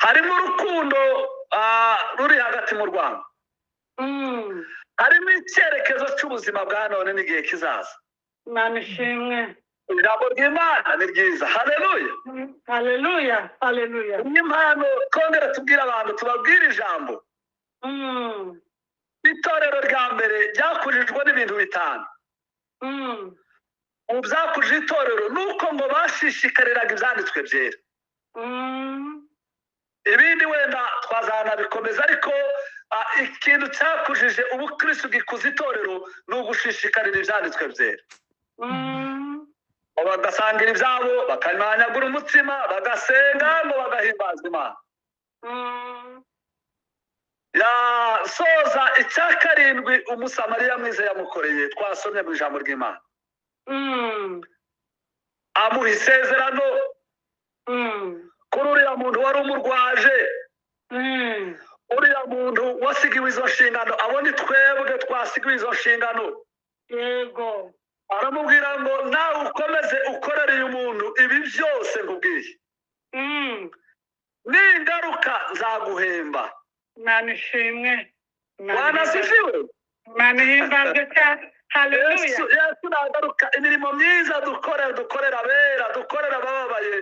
Speaker 1: harimo urukundo ruri hagati mu rwango. harimo icyerekezo cy'ubuzima bwa none n'igihe kizaza.
Speaker 2: Imana ishimwe.
Speaker 1: ijambo ry'Imana ni ryiza. haleluya,
Speaker 2: haleluya, haleluya.
Speaker 1: n'impano twongera tubwira abantu, tubabwira ijambo. itorero rya mbere ryakurijwe n'ibintu bitanu. mu byakuje itorero ni uko ngo bashishikariraga ibyanditswe byera. ibindi wenda twazanabikomeza, ariko ikintu cyakujije ubukristo gikuza itorero ni ugushishikarira ibyanditswe byera. bagasangira ibyabo, bakananyagura umutsima, bagasenga ngo bagahimbaza Imana. yasoza icya karindwi umusamariya mwiza yamukoreye twasomye mu ijambo ry'Imana. Amuha isezerano kuri uriya muntu wari umurwaje, uriya muntu wasigiwe izo nshingano, abo ni twebwe twasigiwe izo nshingano.
Speaker 2: Yego.
Speaker 1: Aramubwira ngo nawe ukomeze ukorere uyu muntu ibi byose nkubwiye, n'ingaruka nzaguhemba.
Speaker 2: Imana ishimwe.
Speaker 1: Wanasifiwe.
Speaker 2: Imana ihimbaze cyane. Haleluya.
Speaker 1: Yesu nagaruka imirimo myiza dukorera abera, dukorera abababaye,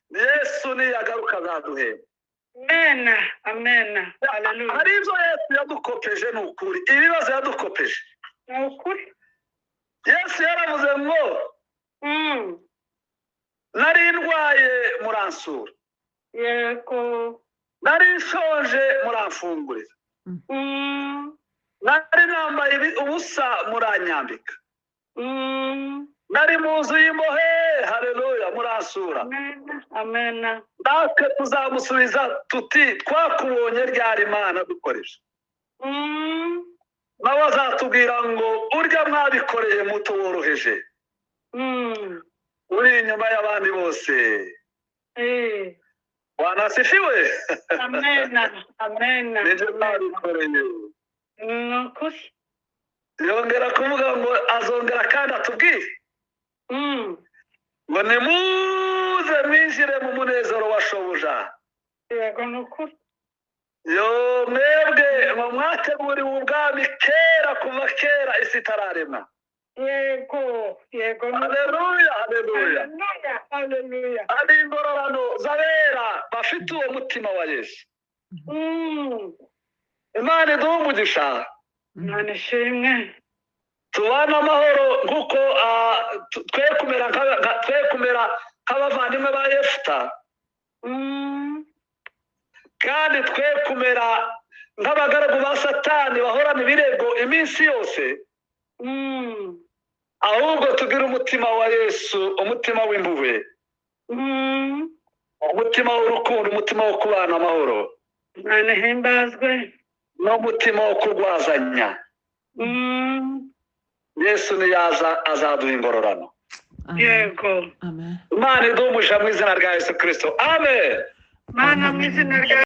Speaker 1: Yesu niyagaruka azaduhemba.
Speaker 2: Amena. Amena. Haleluya.
Speaker 1: Hari ibyo Yesu yadukopeje, ni ukuri, ibibazo yadukopeje
Speaker 2: Ni ukuri.
Speaker 1: Yesu yaravuze ngo nari ndwaye muransura,
Speaker 2: Yego.
Speaker 1: nari nshonje muramfungurira, nari nambaye ubusa muranyambika, nari mu nzu y'imbohe, haleluya, muransura.
Speaker 2: Amena.
Speaker 1: Natwe tuzamusubiza tuti twakubonye ryari Imana dukoresha. Nawe azatubwira ngo urya mwabikoreye muto woroheje, uri inyuma y'abandi bose. Wanasifiwe.
Speaker 2: Amena. Amena.
Speaker 1: Nibyo mwabikoreye.
Speaker 2: Nukuri.
Speaker 1: Yongera kuvuga ngo azongera kandi atubwire ngo nimuze mwinjire mu munezero wa shobuja.
Speaker 2: Yego, nukuri.
Speaker 1: Yo mwebwe ngo mwateguriwe ubwami kera, kuva kera isi itararemwa.
Speaker 2: Yego. Yego.
Speaker 1: Haleluya, haleluya.
Speaker 2: Haleluya. Haleluya.
Speaker 1: Hari ingororano z'abera bafite uwo mutima wa Yesu. Imana iduhe umugisha.
Speaker 2: Imana ishimwe.
Speaker 1: Tubana amahoro nk'uko twe kumera nk'abavandimwe ba Yefuta, kandi twe kumera nk'abagaragu ba Satani bahorana ibirego iminsi yose, ahubwo tugire umutima wa Yesu, umutima w'impuhwe, umutima w'urukundo, umutima wo kubana amahoro,
Speaker 2: Imana ihimbazwe,
Speaker 1: n'umutima wo kurwazanya. Yesu niyaza azaduha ingororano.
Speaker 2: Yego.
Speaker 1: Imana iduhe umugisha mu izina rya Yesu Kristo. Amen.
Speaker 2: Mana mu izina rya